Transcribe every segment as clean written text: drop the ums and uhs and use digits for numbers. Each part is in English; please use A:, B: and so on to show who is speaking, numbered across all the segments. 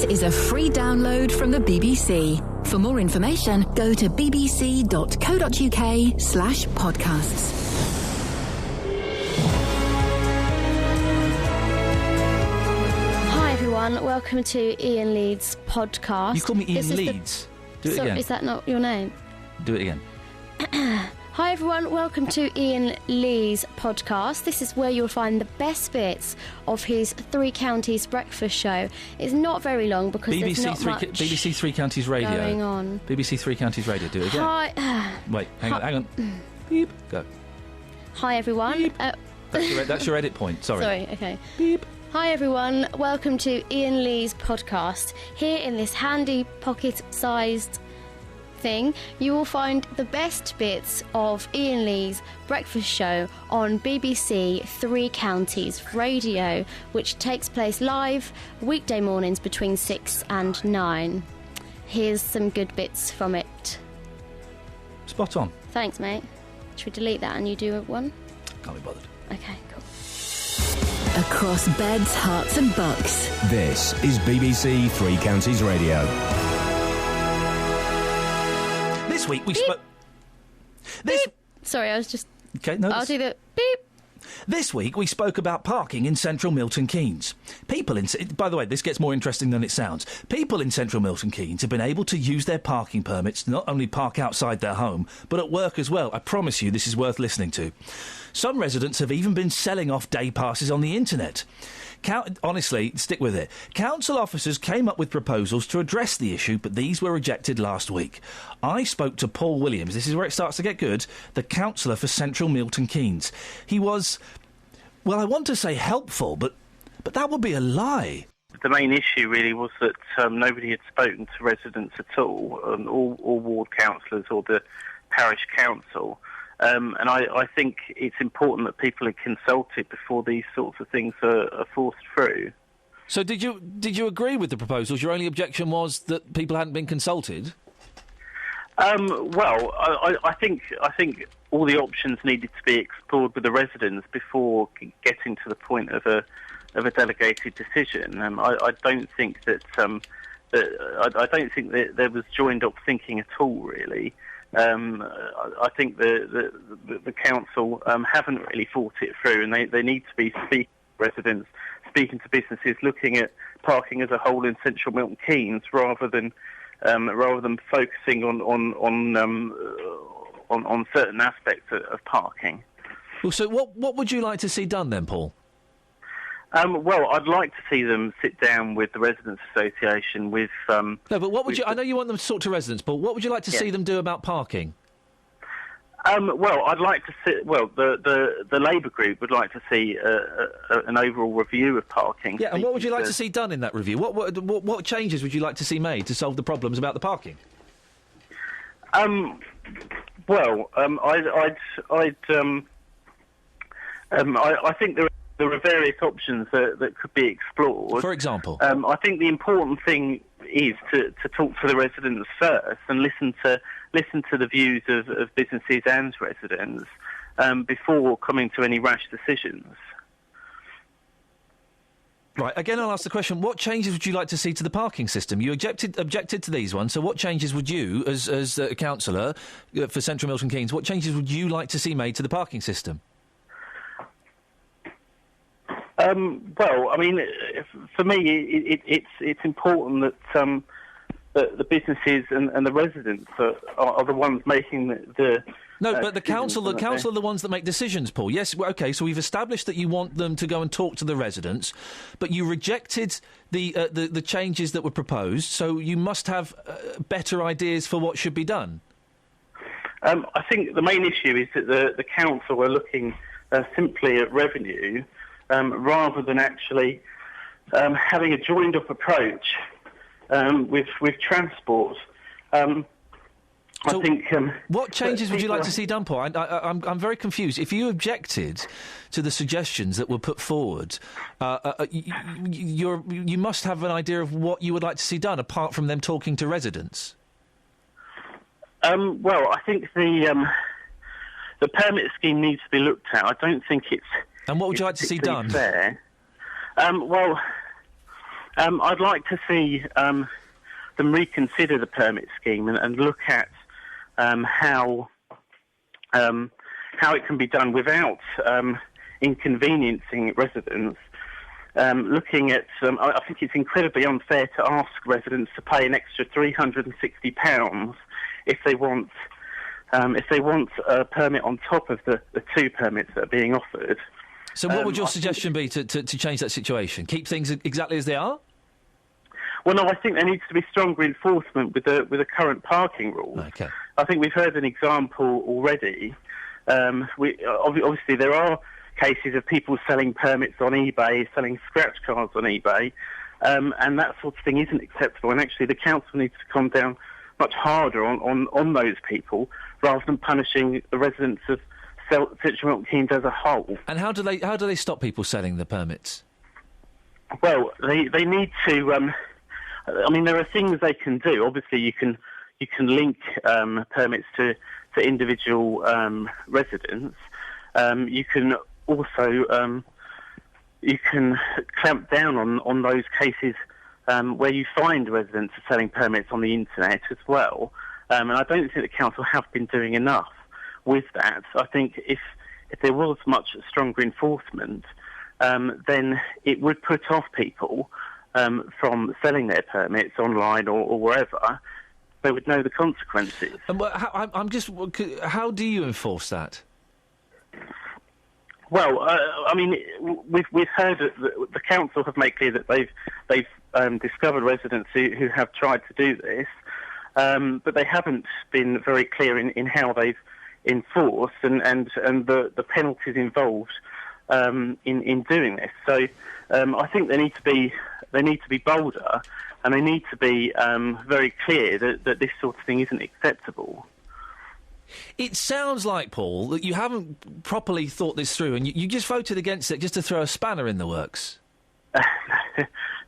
A: This is a free download from the BBC. For more information, go to bbc.co.uk/podcasts.
B: Hi everyone, welcome to Iain Leeds' podcast.
C: You call me Iain Leeds? Do it again.
B: Is that not your name?
C: Do it again.
B: Hi everyone, welcome to Iain Lee's podcast. This is where you'll find the best bits of his Three Counties breakfast show. It's not very long because there's not much
C: BBC Three Counties Radio.
B: going on.
C: BBC Three Counties Radio, do it again.
B: Hi.
C: Wait, hang on. Beep, go.
B: Hi everyone.
C: That's your edit point, sorry.
B: Okay.
C: Beep.
B: Hi everyone, welcome to Iain Lee's podcast. Here in this handy pocket-sized thing, you will find the best bits of Iain Lee's breakfast show on BBC Three Counties Radio, which takes place live weekday mornings between 6 and 9. Here's some good bits from it.
C: Spot on.
B: Thanks, mate. Should we delete that and you do one?
C: Can't be bothered.
B: Okay, cool.
A: Across beds, hearts and bucks.
D: This is BBC Three Counties Radio.
C: This week we
B: Beep.
C: spoke...
B: Beep. Sorry, I was just...
C: Okay, no.
B: I'll do the beep.
C: This week we spoke about parking in central Milton Keynes. By the way, this gets more interesting than it sounds. People in central Milton Keynes have been able to use their parking permits to not only park outside their home, but at work as well. I promise you this is worth listening to. Some residents have even been selling off day passes on the internet. Honestly, stick with it. Council officers came up with proposals to address the issue, but these were rejected last week. I spoke to Paul Williams, this is where it starts to get good, the councillor for central Milton Keynes. He was, well, I want to say helpful, but that would be a lie.
E: The main issue really was that nobody had spoken to residents at all ward councillors or the parish council. And I think it's important that people are consulted before these sorts of things are forced through.
C: So did you agree with the proposals? Your only objection was that people hadn't been consulted?
E: Well, I think all the options needed to be explored with the residents before getting to the point of a delegated decision. I don't think that there was joined up thinking at all, really. I think the council haven't really thought it through, and they need to be speaking to residents, speaking to businesses, looking at parking as a whole in central Milton Keynes, rather than focusing on certain aspects of parking.
C: Well, so what would you like to see done then, Paul?
E: Well, I'd like to see them sit down with the Residents' Association with...
C: No, but what would you... I know you want them to talk to residents, but what would you like to see them do about parking?
E: Well, I'd like to see... Well, the Labour group would like to see an overall review of parking.
C: Yeah, and what would you like to see done in that review? What changes would you like to see made to solve the problems about the parking?
E: Well, I think there are various options that could be explored.
C: For example?
E: I think the important thing is to talk to the residents first and listen to the views of businesses and residents before coming to any rash decisions.
C: Right, again I'll ask the question, what changes would you like to see to the parking system? You objected to these ones, so what changes would you, as a councillor for Central Milton Keynes, what changes would you like to see made to the parking system? Well, I mean, for me, it's important that the businesses and the residents are the ones making the No, but the council are the ones that make decisions, Paul. Yes, OK, so we've established that you want them to go and talk to the residents, but you rejected the changes that were proposed, so you must have better ideas for what should be done.
E: I think the main issue is that the council are looking simply at revenue rather than actually having a joined-up approach with transport.
C: So
E: I think.
C: What changes would you like to see done, Paul? I'm very confused. If you objected to the suggestions that were put forward, you must have an idea of what you would like to see done, apart from them talking to residents.
E: Well, I think the permit scheme needs to be looked at. I don't think it's.
C: And what would you like to see done?
E: Fair. Well, I'd like to see them reconsider the permit scheme and look at how it can be done without inconveniencing residents. Looking at, I think it's incredibly unfair to ask residents to pay an extra £360 if they want a permit on top of the 2 permits that are being offered.
C: So what would your suggestion be to change that situation? Keep things exactly as they are?
E: Well, no, I think there needs to be stronger enforcement with the current parking rules.
C: Okay.
E: I think we've heard an example already. Obviously, there are cases of people selling permits on eBay, selling scratch cards on eBay, and that sort of thing isn't acceptable. And actually, the council needs to come down much harder on those people rather than punishing the residents of Central Milton Keynes as a whole.
C: And how do they stop people selling the permits?
E: Well, they need to. There are things they can do. Obviously, you can link permits to individual residents. You can also you can clamp down on those cases where you find residents are selling permits on the internet as well. And I don't think the council have been doing enough with that. I think if there was much stronger enforcement, then it would put off people from selling their permits online or wherever. They would know the consequences.
C: How do you enforce that?
E: Well, we've heard that the council have made clear that they've discovered residents who have tried to do this, but they haven't been very clear in how they've enforced and the penalties involved in doing this. So I think they need to be bolder, and they need to be very clear that this sort of thing isn't acceptable.
C: It sounds like, Paul, that you haven't properly thought this through, and you just voted against it just to throw a spanner in the works.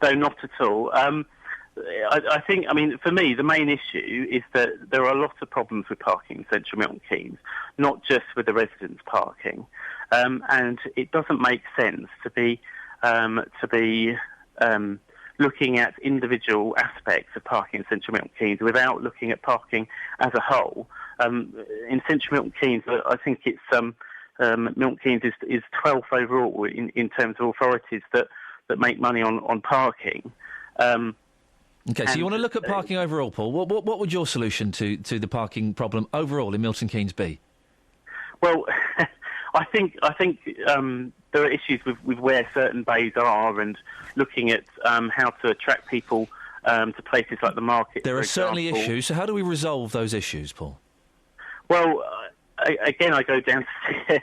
E: No, not at all. I think, for me, the main issue is that there are lots of problems with parking in Central Milton Keynes, not just with the residents parking, and it doesn't make sense to be looking at individual aspects of parking in Central Milton Keynes without looking at parking as a whole. In Central Milton Keynes, I think it's Milton Keynes is 12th overall in terms of authorities that make money on parking.
C: Okay, so you want to look at parking overall, Paul. What would your solution to the parking problem overall in Milton Keynes be?
E: Well, I think there are issues with where certain bays are and looking at how to attract people to places like the market.
C: There are certainly issues. So how do we resolve those issues, Paul? Well,
E: again, I go down to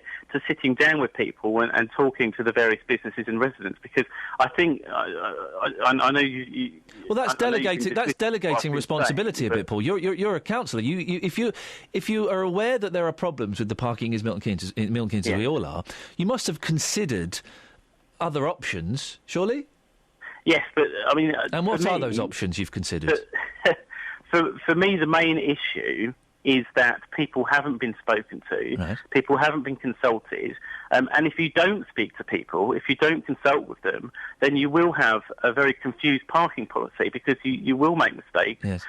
E: sitting down with people and talking to the various businesses and residents, because I think I know you.
C: Well, that's delegating. That's delegating responsibility a bit, Paul. You're a councillor. If you are aware that there are problems with the parking in Milton Keynes, as we all are, you must have considered other options, surely.
E: Yes, but
C: And what are those options you've considered?
E: For me, the main issue is that people haven't been spoken to, right. People haven't been consulted, and if you don't speak to people, if you don't consult with them, then you will have a very confused parking policy, because you will make mistakes.
C: Yes.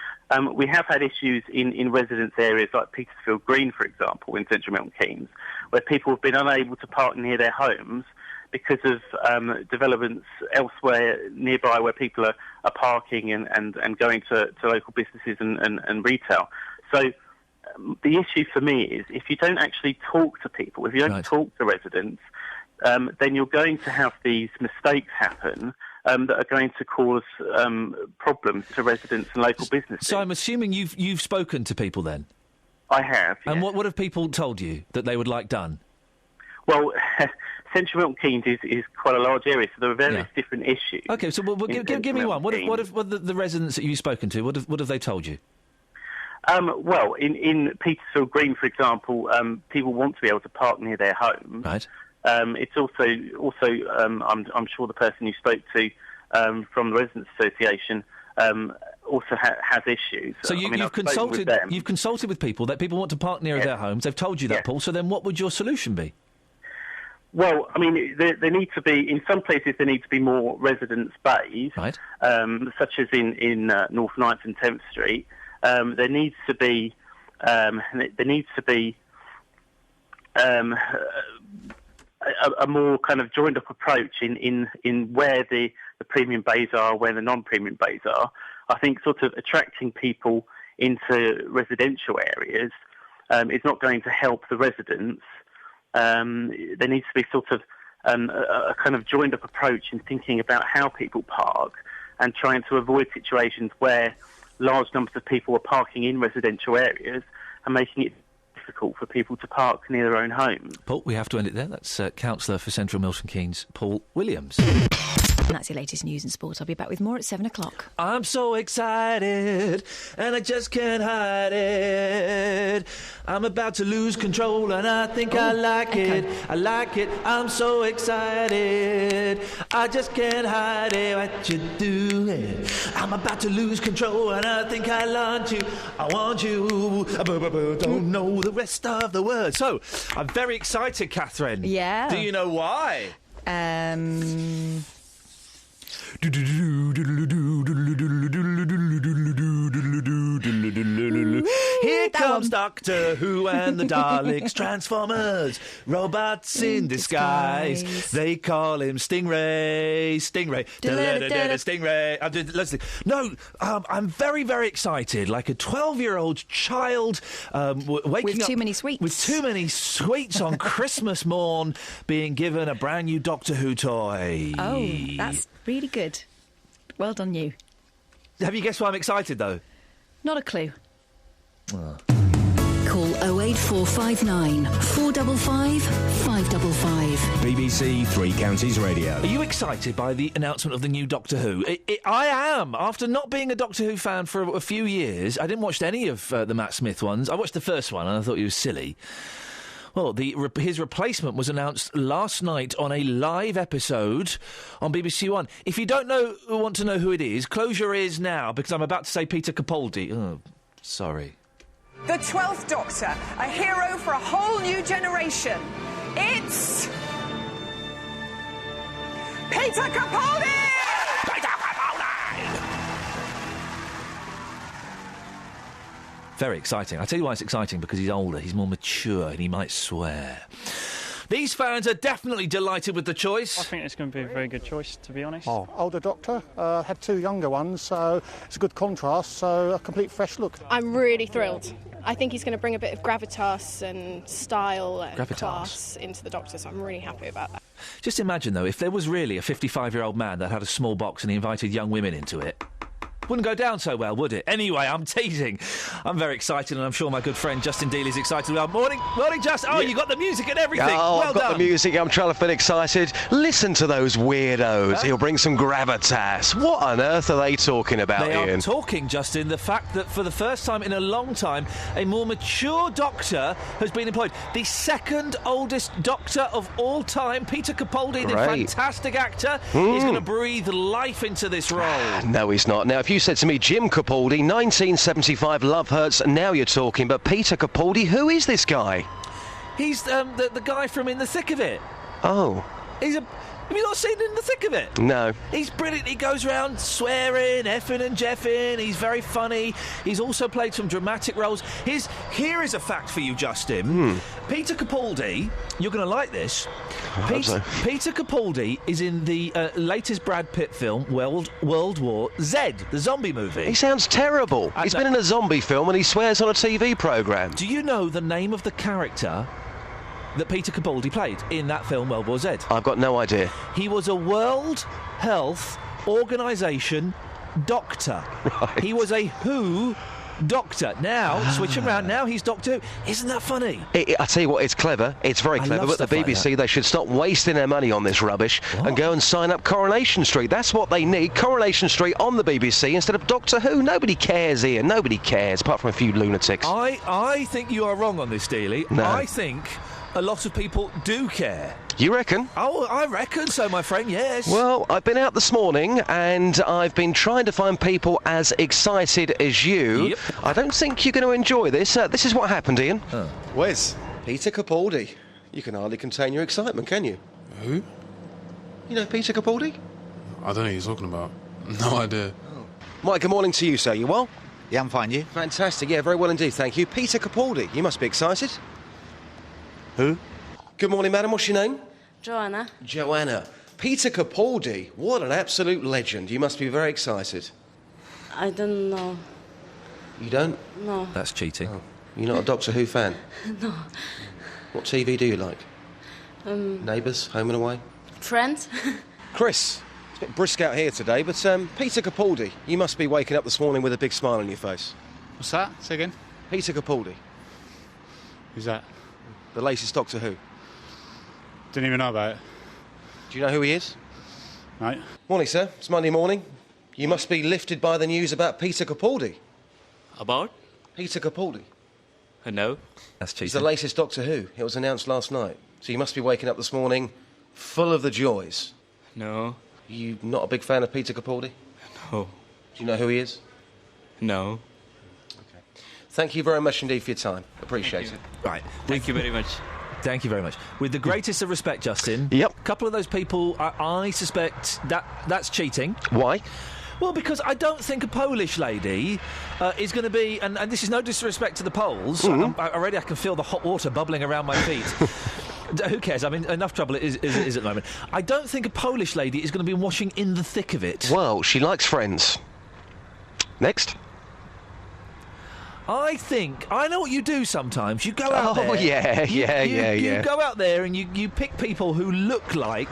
E: We have had issues in residence areas like Petersfield Green, for example, in Central Milton Keynes, where people have been unable to park near their homes because of developments elsewhere nearby where people are parking and going to local businesses and retail. So the issue for me is, if you don't actually talk to people, if you don't talk to residents, then you're going to have these mistakes happen that are going to cause problems to residents and local businesses.
C: So I'm assuming you've spoken to people then?
E: I have, yes.
C: And what have people told you that they would like done?
E: Well, Central Milton Keynes is quite a large area, so there are various different issues.
C: OK, so give me one. What have the residents that you've spoken to, what have they told you?
E: Well, in Petersfield Green, for example, people want to be able to park near their homes.
C: Right.
E: It's also I'm sure the person you spoke to from the Residents Association also has issues.
C: So you've consulted with people, that people want to park near their homes. They've told you that, Paul. So then what would your solution be?
E: Well, I mean, there need to be, in some places, there need to be more residence bays,
C: Right.
E: Such as in North 9th and 10th Street. There needs to be a more kind of joined up approach in where the premium bays are, where the non-premium bays are. I think sort of attracting people into residential areas is not going to help the residents. There needs to be sort of a kind of joined up approach in thinking about how people park and trying to avoid situations where large numbers of people are parking in residential areas and making it difficult for people to park near their own homes.
C: Paul, we have to end it there. That's Councillor for Central Milton Keynes, Paul Williams.
A: And that's your latest news and sport. I'll be back with more at 7 o'clock.
C: I'm so excited, and I just can't hide it. I'm about to lose control, and I think I like it. I like it. I'm so excited. I just can't hide it. What you doing? I'm about to lose control, and I think I want you. I want you. Don't know the rest of the words. So, I'm very excited, Catherine.
A: Yeah.
C: Do you know why? Here comes Doctor Who and the Daleks, Transformers, robots in disguise. They call him Stingray. Stingray. Let's see. No, I'm very, very excited, like a 12-year-old child waking
A: with
C: up
A: too many sweets.
C: With too many sweets on Christmas morn, being given a brand new Doctor Who toy.
A: Oh, that's really good. Well done, you.
C: Have you guessed why I'm excited, though?
A: Not a clue.
C: Oh.
A: Call 08459 455 555.
D: BBC Three Counties Radio.
C: Are you excited by the announcement of the new Doctor Who? I am. After not being a Doctor Who fan for a few years, I didn't watch any of the Matt Smith ones. I watched the first one and I thought he was silly. Well, his replacement was announced last night on a live episode on BBC One. If you want to know who it is, close your ears now, because I'm about to say Peter Capaldi. Oh, sorry.
F: The 12th Doctor, a hero for a whole new generation. It's Peter Capaldi!
C: Peter Capaldi! Very exciting. I'll tell you why it's exciting, because he's older, he's more mature, and he might swear. These fans are definitely delighted with the choice.
G: I think it's going to be a very good choice, to be honest.
H: Older Doctor, had two younger ones, so it's a good contrast, so a complete fresh look.
I: I'm really thrilled. I think he's going to bring a bit of gravitas and style and class into the Doctor, so I'm really happy about that.
C: Just imagine, though, if there was really a 55-year-old man that had a small box and he invited young women into it. Wouldn't go down so well, would it? Anyway, I'm teasing. I'm very excited, and I'm sure my good friend Justin Dealey's excited. Well, morning, Justin. Oh, yeah. You got the music and everything.
J: Oh,
C: well
J: I've got
C: done.
J: the music. I'm trying to feel excited. Listen to those weirdos. He'll bring some gravitas. What on earth are they talking about,
C: They
J: Iain?
C: are talking, Justin, the fact that for the first time in a long time, a more mature Doctor has been employed. The second oldest Doctor of all time, Peter Capaldi, the fantastic actor, is going to breathe life into this role.
J: No, he's not. Now, if you said to me, Jim Capaldi, 1975, Love Hurts, now you're talking, but Peter Capaldi, who is this guy?
C: He's the guy from In the Thick of It.
J: Oh.
C: Have you not seen In the Thick of It?
J: No.
C: He's brilliant. He goes around swearing, effing and jeffing. He's very funny. He's also played some dramatic roles. Here is a fact for you, Justin. Peter Capaldi, you're going to like this. Peter Capaldi is in the latest Brad Pitt film, World War Z, the zombie movie.
J: He sounds terrible. He's been in a zombie film and he swears on a TV programme.
C: Do you know the name of the character that Peter Capaldi played in that film, World War Z?
J: I've got no idea.
C: He was a World Health Organisation doctor.
J: Right.
C: He was a WHO doctor. Now, switch him around, now he's Doctor Who. Isn't that funny?
J: I tell you what, it's clever. It's very clever, but the BBC, they should stop wasting their money on this rubbish and go and sign up Coronation Street. That's what they need, Coronation Street on the BBC instead of Doctor Who. Nobody cares, Iain. Nobody cares, apart from a few lunatics.
C: I think you are wrong on this, Dealey.
J: No.
C: I think a lot of people do care.
J: You reckon?
C: Oh, I reckon so, my friend, yes.
J: Well, I've been out this morning and I've been trying to find people as excited as you.
C: Yep.
J: I don't think you're going to enjoy this. This is what happened, Iain.
K: Where's Peter Capaldi?
J: You can hardly contain your excitement, can you?
K: Who?
J: You know Peter Capaldi?
K: I don't know who you're talking about. No idea.
J: Oh. Mike, good morning to you, sir. You well?
L: Yeah, I'm fine, you?
J: Fantastic, yeah, very well indeed, thank you. Peter Capaldi, you must be excited.
L: Who?
J: Good morning, madam, what's your name?
M: Joanna.
J: Joanna. Peter Capaldi, what an absolute legend. You must be very excited.
M: I don't know.
J: You don't?
M: No.
C: That's cheating.
J: Oh. You're not a Doctor Who fan?
M: No.
J: What TV do you like? Neighbours, Home and Away?
M: Friends?
J: Chris, it's a bit brisk out here today, but Peter Capaldi, you must be waking up this morning with a big smile on your face.
L: What's that? Say again?
J: Peter Capaldi.
L: Who's that?
J: The latest Doctor Who.
L: Didn't even know about it.
J: Do you know who he is?
L: No.
J: Morning, sir. It's Monday morning. You must be lifted by the news about Peter Capaldi.
N: About?
J: Peter Capaldi.
N: No.
C: That's cheating.
J: He's the latest Doctor Who. It was announced last night. So you must be waking up this morning full of the joys.
N: No.
J: You not a big fan of Peter Capaldi?
N: No.
J: Do you know who he is?
N: No.
J: Okay. Thank you very much indeed for your time. Appreciate it.
C: Right.
N: Thank you very much.
C: Thank you very much. With the greatest of respect, Justin.
J: Yep.
C: A couple of those people, I suspect that's cheating.
J: Why?
C: Well, because I don't think a Polish lady is going to be, and this is no disrespect to the Poles. Already I can feel the hot water bubbling around my feet. Who cares? I mean, enough trouble it is at the moment. I don't think a Polish lady is going to be washing in the thick of it.
J: Well, she likes Friends. Next.
C: I think I know what you do sometimes. You go out there.
J: Oh, yeah.
C: You go out there and you pick people who look like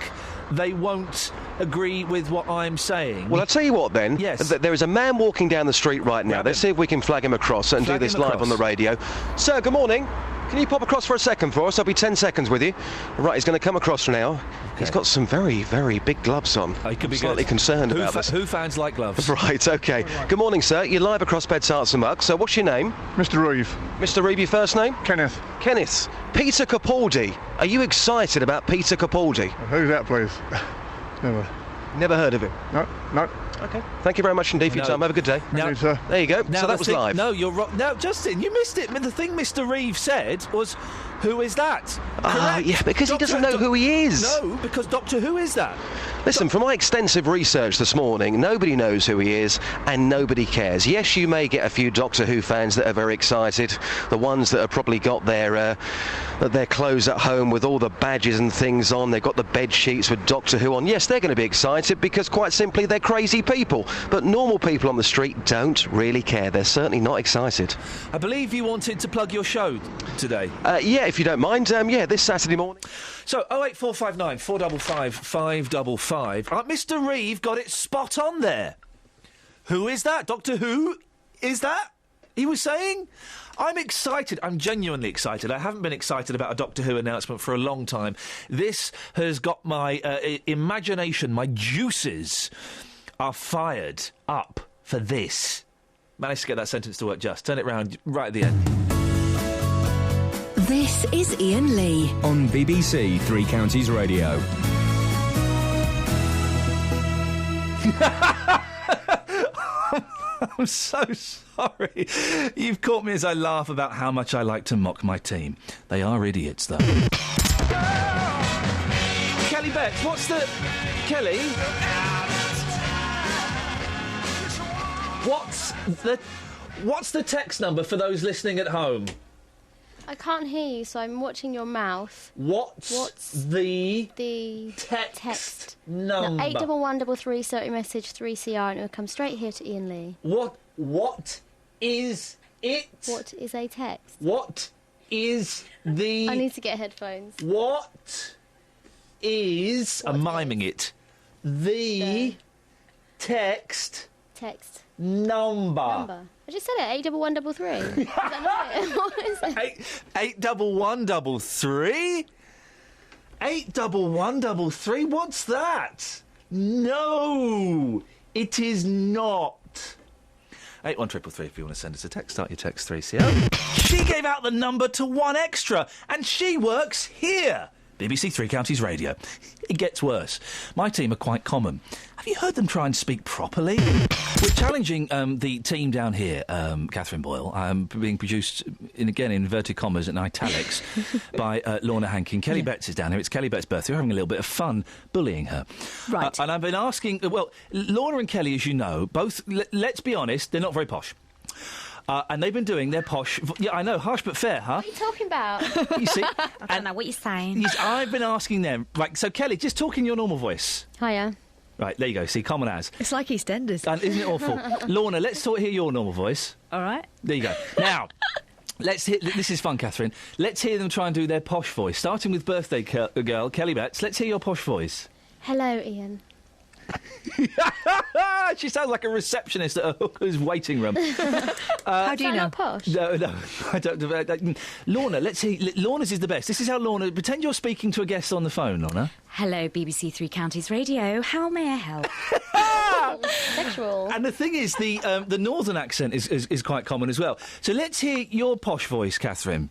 C: they won't agree with what I'm saying.
J: Well, I'll tell you what then.
C: Yes.
J: There is a man walking down the street right now.
C: Grab
J: Let's
C: him.
J: see if we can flag him across and
C: Flag
J: do this
C: him
J: live
C: across.
J: on the radio. Sir, good morning. Can you pop across for a second for us? I'll be 10 seconds with you. Right, he's going to come across now. Okay. He's got some very, very big gloves on.
C: He could be
J: slightly
C: good.
J: concerned about this.
C: Who fans like gloves?
J: Right, OK. Good morning, sir. You're live across Beds, Hearts and Mugs. So what's your name?
O: Mr. Reeve.
J: Mr. Reeve, your first name?
O: Kenneth.
J: Kenneth. Peter Capaldi. Are you excited about Peter Capaldi?
O: Who's that, please? Never.
J: Never heard of him?
O: No.
J: OK. Thank you very much indeed for your time. Have a good day.
C: Now,
O: sir.
J: There you go.
C: Now
J: So that was live.
C: No, you're wrong. No, Justin, you missed it. I mean, the thing Mr. Reeve said was, "Who is that?"
J: Yeah, because he doesn't know who he is.
C: No, because Doctor Who is that?
J: Listen, from my extensive research this morning, nobody knows who he is and nobody cares. Yes, you may get a few Doctor Who fans that are very excited, the ones that have probably got their clothes at home with all the badges and things on. They've got the bed sheets with Doctor Who on. Yes, they're going to be excited because, quite simply, they're crazy people. But normal people on the street don't really care. They're certainly not excited.
C: I believe you wanted to plug your show today.
J: Yeah, if you don't mind. Yeah, this Saturday morning.
C: So, 08459 455 555. Mr. Reeve got it spot on there. Who is that? Doctor Who is that? He was saying? I'm excited. I'm genuinely excited. I haven't been excited about a Doctor Who announcement for a long time. This has got my imagination, my juices are fired up for this. Managed to get that sentence to work just. Turn it round right at the end.
A: This is Iain Lee
D: on BBC Three Counties Radio.
C: I'm so sorry. You've caught me as I laugh about how much I like to mock my team. They are idiots, though. Kelly Betts, what's the... Kelly? What's the text number for those listening at home?
B: I can't hear you, so I'm watching your mouth.
C: What's the
B: text
C: number?
B: No, 81133, certain message 3CR, and it will come straight here to Iain Lee.
C: What is it?
B: What is a text?
C: What is the...
B: I need to get headphones.
C: What is... I'm miming it. The text...
B: Text.
C: Number.
B: I just said it, 81133. Is that not it? What is it?
C: 81133? 81133? What's that? No, it is not. 81333 if you want to send us a text. Start your text 3CR. She gave out the number to 1Extra, and she works here. BBC Three Counties Radio. It gets worse. My team are quite common. Have you heard them try and speak properly? We're challenging the team down here, Catherine Boyle, being produced, in inverted commas and italics, by Lorna Hankin. Kelly Betts is down here. It's Kelly Betts' birthday. We're having a little bit of fun bullying her.
P: Right.
C: And I've been asking... Well, Lorna and Kelly, as you know, both, let's be honest, they're not very posh. And they've been doing their posh... Yeah, I know, harsh but fair, huh?
B: What are you talking about?
C: You see?
P: I don't know what you're saying.
C: Yes, I've been asking them... Right, so, Kelly, just talk in your normal voice.
B: Hiya.
C: Right, there you go. See, common as.
P: It's like EastEnders.
C: And isn't it awful? Lorna, let's hear your normal voice.
P: All right.
C: There you go. Now, let's hear... This is fun, Catherine. Let's hear them try and do their posh voice. Starting with birthday girl, Kelly Betts. Let's hear your posh voice.
B: Hello, Ian.
C: She sounds like a receptionist at a hooker's waiting room.
B: How do you know? Posh?
C: No, I don't. Lorna, let's hear... Lorna's is the best. This is how Lorna... Pretend you're speaking to a guest on the phone, Lorna.
P: Hello, BBC Three Counties Radio. How may I help?
B: Sexual.
C: And the thing is, the northern accent is quite common as well. So let's hear your posh voice, Catherine.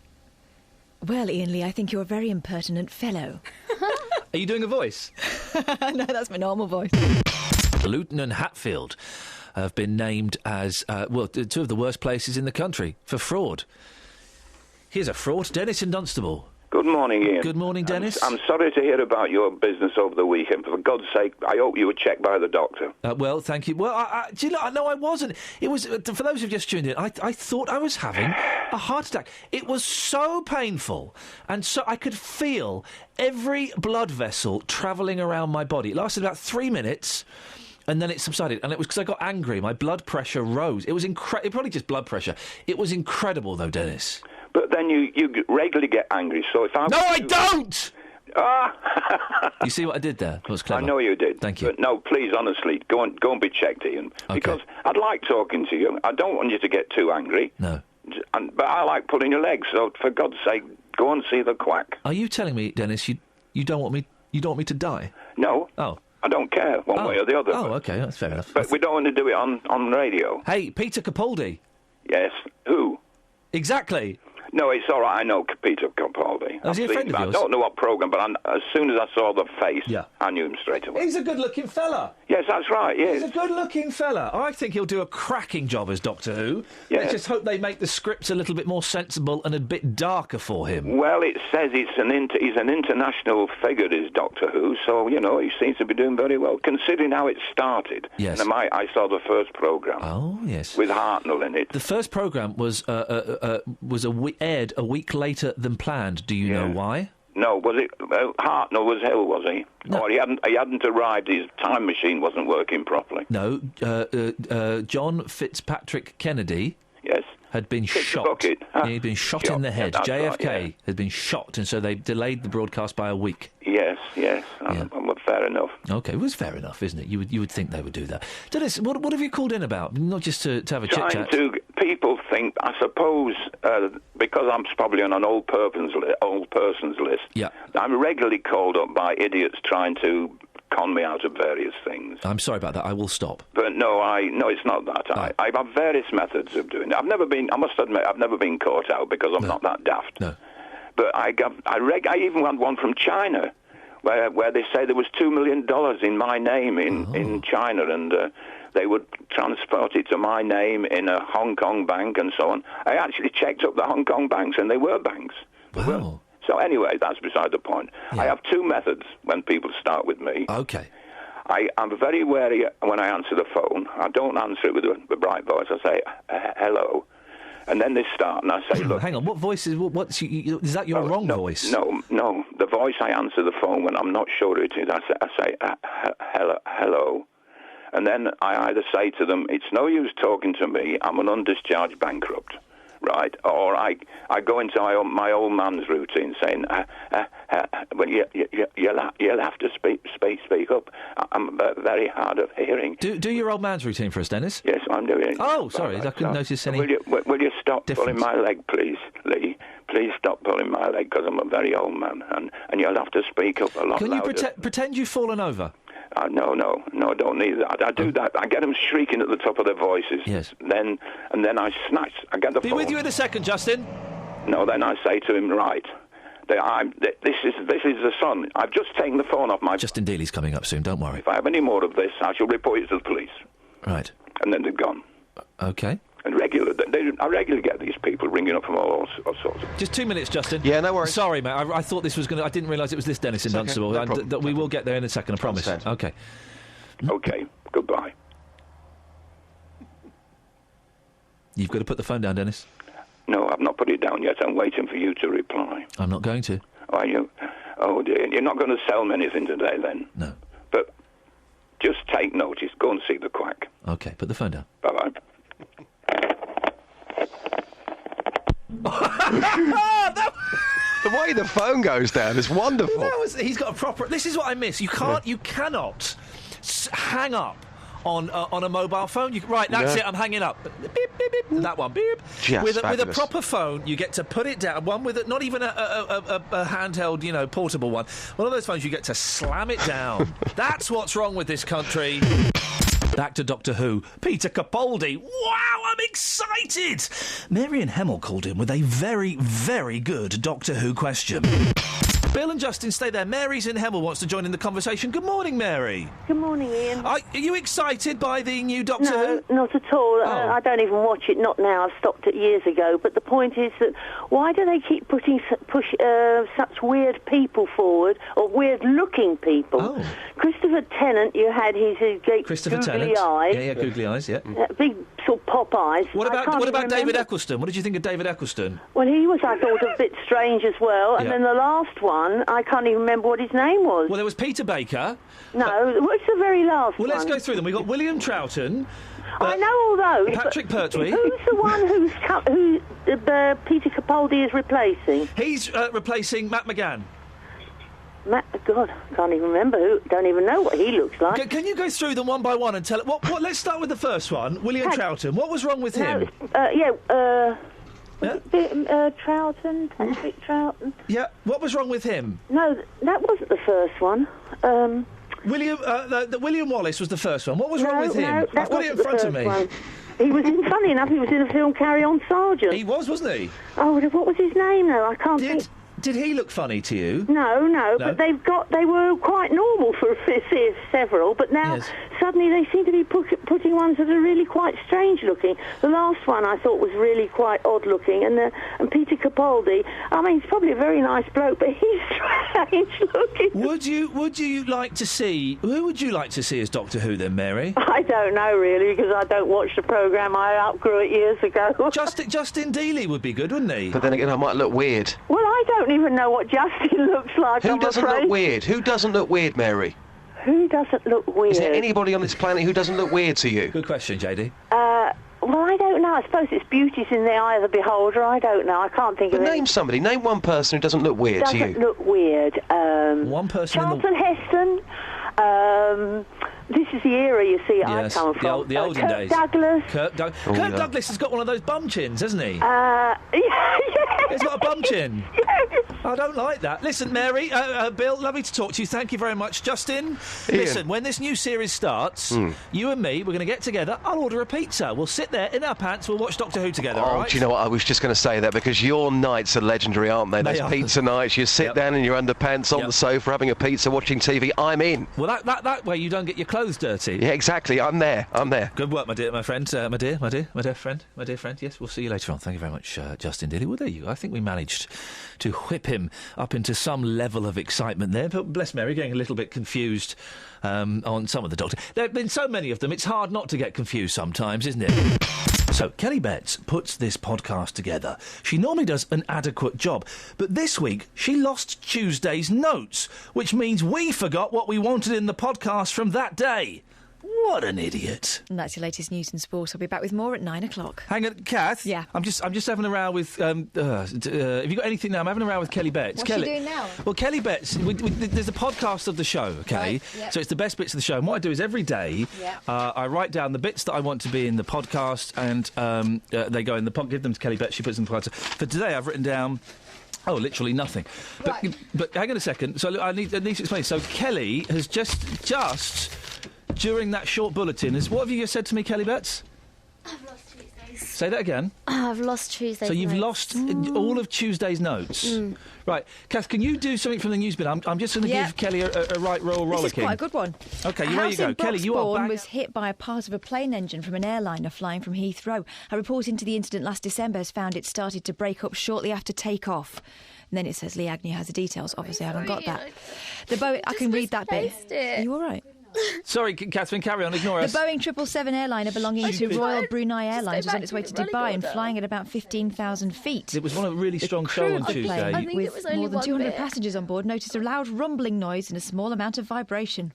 P: Well, Ian Lee, I think you're a very impertinent fellow.
C: Are you doing a voice?
P: No, that's my normal voice.
C: Luton and Hatfield have been named as, two of the worst places in the country for fraud. Here's a fraud. Dennis in Dunstable.
Q: Good morning, Ian.
C: Good morning, Dennis.
Q: I'm sorry to hear about your business over the weekend. For God's sake, I hope you were checked by the doctor.
C: Well, thank you. Well, do you know, no, I wasn't. It was, for those who've just tuned in, I thought I was having a heart attack. It was so painful, and so I could feel every blood vessel travelling around my body. It lasted about 3 minutes, and then it subsided. And it was because I got angry. My blood pressure rose. It was probably just blood pressure. It was incredible, though, Dennis.
Q: But then you regularly get angry, so if I...
C: No, I don't!
Q: Ah!
C: You see what I did there? That was clever.
Q: I know you did.
C: Thank you.
Q: But no, please, honestly, go and be checked, Ian.
C: Okay.
Q: Because I'd like talking to you. I don't want you to get too angry.
C: No.
Q: But I like pulling your legs, so for God's sake, go and see the quack.
C: Are you telling me, Dennis, you don't want me to die?
Q: No.
C: Oh.
Q: I don't care, one way or the other.
C: Oh, OK, that's fair enough.
Q: But we don't want to do it on radio.
C: Hey, Peter Capaldi.
Q: Yes. Who?
C: Exactly.
Q: No, it's all right. I know Peter Capaldi.
C: Oh, is he a friend of yours?
Q: I don't know what programme, but as soon as I saw the face, I knew him straight away.
C: He's a good-looking fella.
Q: Yes, that's right, yes.
C: He's a good-looking fella. I think he'll do a cracking job as Doctor Who.
Q: Yes.
C: Let's just hope they make the scripts a little bit more sensible and a bit darker for him.
Q: Well, it says he's an international figure, is Doctor Who, so, you know, he seems to be doing very well, considering how it started.
C: Yes.
Q: And I saw the first programme.
C: Oh, yes.
Q: With Hartnell in it.
C: The first programme was aired a week later than planned. Do you know why?
Q: No, was it Hartnell was ill, was he?
C: No.
Q: Or he hadn't arrived, his time machine wasn't working properly?
C: No, John Fitzpatrick Kennedy...
Q: Yes.
C: Had been shot. He'd been shot in the head. JFK had been shot, and so they delayed the broadcast by a week.
Q: Yes. Fair enough.
C: OK, it was fair enough, isn't it? You would think they would do that. Dennis, what have you called in about? Not just to have a chit-chat.
Q: People think, I suppose, because I'm probably on an old person's list,
C: yeah.
Q: I'm regularly called up by idiots trying to con me out of various things.
C: I'm sorry about that. I will stop.
Q: But no, it's not that. I have various methods of doing it. I must admit, I've never been caught out because I'm not that daft.
C: No.
Q: But I even had one from China where they say there was $2 million in my name in China, and they would transport it to my name in a Hong Kong bank and so on. I actually checked up the Hong Kong banks, and they were banks.
C: Wow.
Q: So anyway, that's beside the point. Yeah. I have two methods when people start with me.
C: OK.
Q: I'm very wary when I answer the phone. I don't answer it with a bright voice. I say, hello. And then they start, and I say, look...
C: Hang on, what voice is... is that your wrong voice?
Q: No. The voice I answer the phone when I'm not sure it is, I say hello. And then I either say to them, it's no use talking to me, I'm an undischarged bankrupt. Right, or I go into my old man's routine saying, well, you'll have to speak up. I'm very hard of hearing.
C: Do your old man's routine for us, Dennis.
Q: Yes, I'm doing it.
C: Oh, sorry, I couldn't notice any.
Q: Will you stop
C: difference.
Q: pulling my leg, please, Lee? Please stop pulling my leg because I'm a very old man, and you'll have to speak up a lot louder.
C: Can you pretend you've fallen over?
Q: No, I don't need that. I do that. I get them shrieking at the top of their voices.
C: Yes.
Q: Then I snatch. I get the phone.
C: Be with you in a second, Justin.
Q: No, then I say to him, right, This is the Sun. I've just taken the phone off my...
C: Justin Dealey's coming up soon, don't worry.
Q: If I have any more of this, I shall report it to the police.
C: Right.
Q: And then they're gone.
C: OK.
Q: And I regularly get these people ringing up from all sorts of...
C: Just 2 minutes, Justin.
J: Yeah, no worries.
C: Sorry, mate. I thought this was going to... I didn't realise it was this Dennis in Dunstable.
J: No problem.
C: We will get there in a second, I promise. OK.
Q: OK, goodbye.
C: You've got to put the phone down, Dennis.
Q: No, I've not put it down yet. I'm waiting for you to reply.
C: I'm not going to.
Q: Are you? Oh, dear. You're not going to sell me anything today, then?
C: No.
Q: But just take notice. Go and see the quack.
C: OK, put the phone down.
Q: Bye-bye.
J: The way the phone goes down is wonderful.
C: He's got a proper... This is what I miss. You cannot hang up on a mobile phone. Right, that's it. I'm hanging up. Beep, beep, beep. That one, beep. With a proper phone, you get to put it down. One with not even a handheld, portable one. One of those phones, you get to slam it down. That's what's wrong with this country. Back to Doctor Who. Peter Capaldi. Wow, I'm excited! Mary and Hemel called in with a very, very good Doctor Who question. Bill and Justin, stay there. Mary's in Hemel wants to join in the conversation. Good morning, Mary.
R: Good morning, Ian.
C: Are you excited by the new Doctor Who?
R: No, not at all. I don't even watch it. Not now. I've stopped it years ago. But the point is that why do they keep pushing such weird people forward, or weird-looking people?
C: Oh.
R: Christopher Tennant, you had his googly eyes.
C: Yeah, googly eyes, yeah.
R: Big sort of pop eyes.
C: What about David Eccleston? What did you think of David Eccleston?
R: Well, he was, I thought, a bit strange as well. And then the last one, I can't even remember what his name was.
C: Well, there was Peter Baker.
R: No, what's the very last one?
C: Well, let's go through them. We've got William Troughton.
R: I know all those.
C: Patrick Pertwee.
R: Who's the one who Peter Capaldi is replacing?
C: He's replacing Matt McGann.
R: God, I can't even remember. Don't even know what he looks like.
C: Can you go through them one by one and tell... let's start with the first one. William Troughton. What was wrong with him?
R: Troughton, Patrick Troughton.
C: Yeah, what was wrong with him?
R: No, that wasn't the first one.
C: William Wallace was the first one. What was wrong with him?
R: No,
C: I've got it in front of me.
R: One. He was funny enough, he was in a film Carry On Sergeant.
C: He was, wasn't he?
R: Oh, what was his name, though? I can't think.
C: Did he look funny to you?
R: No, but they were quite normal for several, but now suddenly they seem to be putting ones that are really quite strange looking. The last one I thought was really quite odd looking, and Peter Capaldi, I mean, he's probably a very nice bloke, but he's strange looking.
C: Would you like to see... Who would you like to see as Doctor Who then, Mary?
R: I don't know, really, because I don't watch the programme. I outgrew it years ago.
C: Justin Dealey would be good, wouldn't he?
J: But then again, I might look weird.
R: Well, I don't even know what Justin looks like.
J: Who doesn't look weird? Who doesn't look weird, Mary?
R: Who doesn't look weird?
J: Is there anybody on this planet who doesn't look weird to you?
C: Good question, JD.
R: Well, I don't know. I suppose it's beauty's in the eye of the beholder. I don't know. I can't think of it.
J: Name somebody. Name one person who doesn't look weird to you.
R: Doesn't look weird.
C: One person.
R: Charlton Heston. This is the era, you see, I come from.
C: The olden days.
R: Douglas.
C: Kirk Douglas has got one of those bum chins, hasn't he?
R: Yeah.
C: He's got a bum chin.
R: Yes.
C: I don't like that. Listen, Mary, Bill, lovely to talk to you. Thank you very much. Justin, listen, when this new series starts, you and me, we're going to get together. I'll order a pizza. We'll sit there in our pants. We'll watch Doctor Who together, all right?
J: Do you know what? I was just going to say that because your nights are legendary, aren't they? Those pizza nights. You sit down in your underpants on the sofa having a pizza, watching TV. I'm in.
C: Well, that way you don't get your clothes dirty.
J: Yeah, exactly. I'm there.
C: Good work, my friend. My dear friend. Yes, we'll see you later on. Thank you very much, Justin Dealey. Well, there you go. I think we managed to whip him up into some level of excitement there. But bless Mary, getting a little bit confused on some of the Doctor. There have been so many of them, it's hard not to get confused sometimes, isn't it? So, Kelly Betts puts this podcast together. She normally does an adequate job, but this week she lost Tuesday's notes, which means we forgot what we wanted in the podcast from that day. What an idiot.
P: And that's your latest news and sport. I'll be back with more at 9 o'clock.
C: Hang on, Kath?
P: Yeah.
C: I'm just having a row with... have you got anything now? I'm having a row with Kelly Betts.
P: What's she doing now?
C: Well, Kelly Betts, there's a podcast of the show, OK?
P: Right, yep.
C: So it's the best bits of the show. And what I do is every day I write down the bits that I want to be in the podcast and they go in the pod. Give them to Kelly Betts. She puts them in the podcast. For today, I've written down... Oh, literally nothing. But hang on a second. So I need to explain. So Kelly has just during that short bulletin, what have you just said to me, Kelly Betts?
B: I've lost Tuesday.
C: Say that again.
B: Oh, I've lost Tuesday's
C: So you've
B: notes.
C: lost all of Tuesday's notes. Right, Kath, can you do something from the news bit? I'm just going to give Kelly a right royal rollicking.
P: This is quite a good one.
C: OK,
P: a
C: there
P: house
C: you go.
P: in
C: Kelly, you are
P: Broxbourne
C: back.
P: was hit by a part of a plane engine from an airliner flying from Heathrow. A report into the incident last December has found it started to break up shortly after takeoff. And then it says Lee Agnew has the details. Obviously, I haven't got that. The Boeing, I can read that bit. Are you all right?
C: Sorry, Catherine, carry on. Ignore us.
P: The Boeing 777 airliner belonging to Royal Brunei Airlines was on its way to Dubai and flying at about 15,000 feet.
C: It was one of a really strong show on Tuesday.
P: Plane, with more than 200 passengers on board, noticed a loud rumbling noise and a small amount of vibration.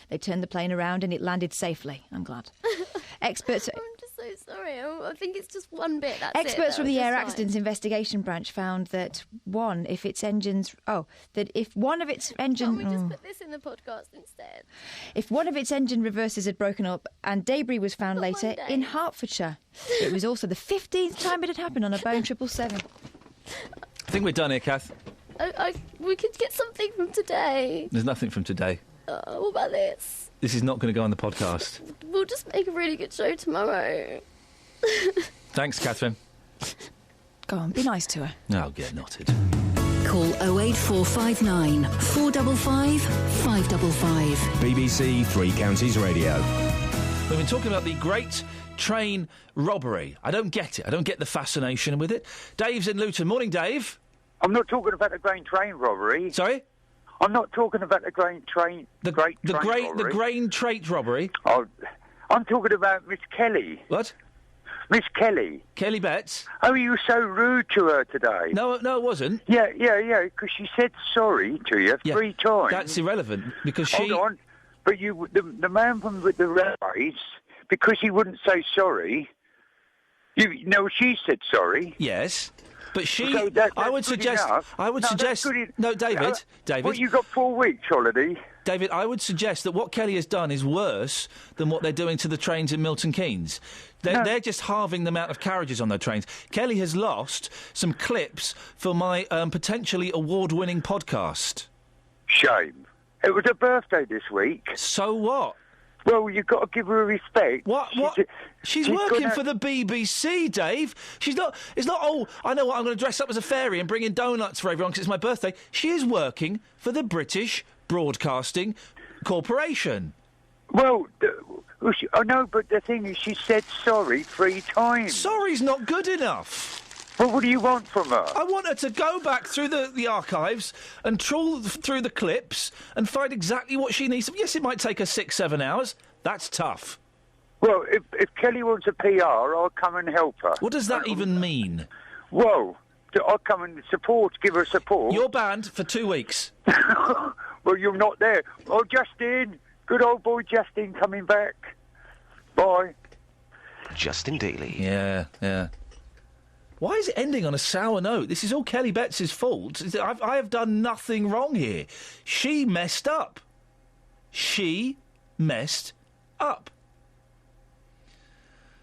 P: They turned the plane around and it landed safely. I'm glad. Experts...
B: I'm just so sorry. I think it's just one bit. That's
P: Experts
B: it,
P: from the
B: just
P: Air
B: fine.
P: Accidents Investigation Branch found that if one of its engine...
B: Can't we just put this in the podcast instead?
P: If one of its engine reversers had broken up and debris was found later in Hertfordshire. It was also the 15th time it had happened on a Boeing 777.
C: I think we're done here, Kath.
B: We could get something from today.
C: There's nothing from today.
B: What about this?
C: This is not going to go on the podcast.
B: We'll just make a really good show tomorrow.
C: Thanks, Catherine.
P: Go on, be nice to her.
C: Oh, get knotted.
A: Call 08459 455 555.
D: BBC Three Counties Radio.
C: We've been talking about the great train robbery. I don't get it. I don't get the fascination with it. Dave's in Luton. Morning, Dave.
S: I'm not talking about the grain train robbery.
C: Sorry?
S: I'm not talking about the grain train.
C: The grain trait robbery.
S: Oh, I'm talking about Miss Kelly.
C: What?
S: Miss Kelly.
C: Kelly Betts.
S: Oh, you were so rude to her today.
C: No, it wasn't.
S: Yeah, because she said sorry to you 3 times.
C: That's irrelevant because she.
S: Hold on, but the man from the railways, because he wouldn't say sorry. She said sorry.
C: Yes. But she,
S: so
C: I would suggest. No, David.
S: Well, you got 4 weeks holiday.
C: David, I would suggest that what Kelly has done is worse than what they're doing to the trains in Milton Keynes. They're just halving the amount of carriages on their trains. Kelly has lost some clips for my potentially award-winning podcast.
S: Shame. It was her birthday this week.
C: So what?
S: Well, you've got to give her respect.
C: What? She's working for the BBC, Dave. She's not... It's not, I know what, I'm going to dress up as a fairy and bring in donuts for everyone because it's my birthday. She is working for the British Broadcasting Corporation.
S: Well, I know, but the thing is, she said sorry 3 times.
C: Sorry's not good enough.
S: Well, what do you want from her?
C: I want her to go back through the archives and trawl through the clips and find exactly what she needs. Yes, it might take her 6-7 hours. That's tough.
S: Well, if Kelly wants a PR, I'll come and help her.
C: What does that even mean?
S: Well, I'll come and give her support.
C: You're banned for 2 weeks.
S: Well, you're not there. Oh, Justin, good old boy Justin coming back. Bye.
J: Justin Dealey.
C: Yeah. Why is it ending on a sour note? This is all Kelly Betts' fault. I have done nothing wrong here. She messed up. She messed up.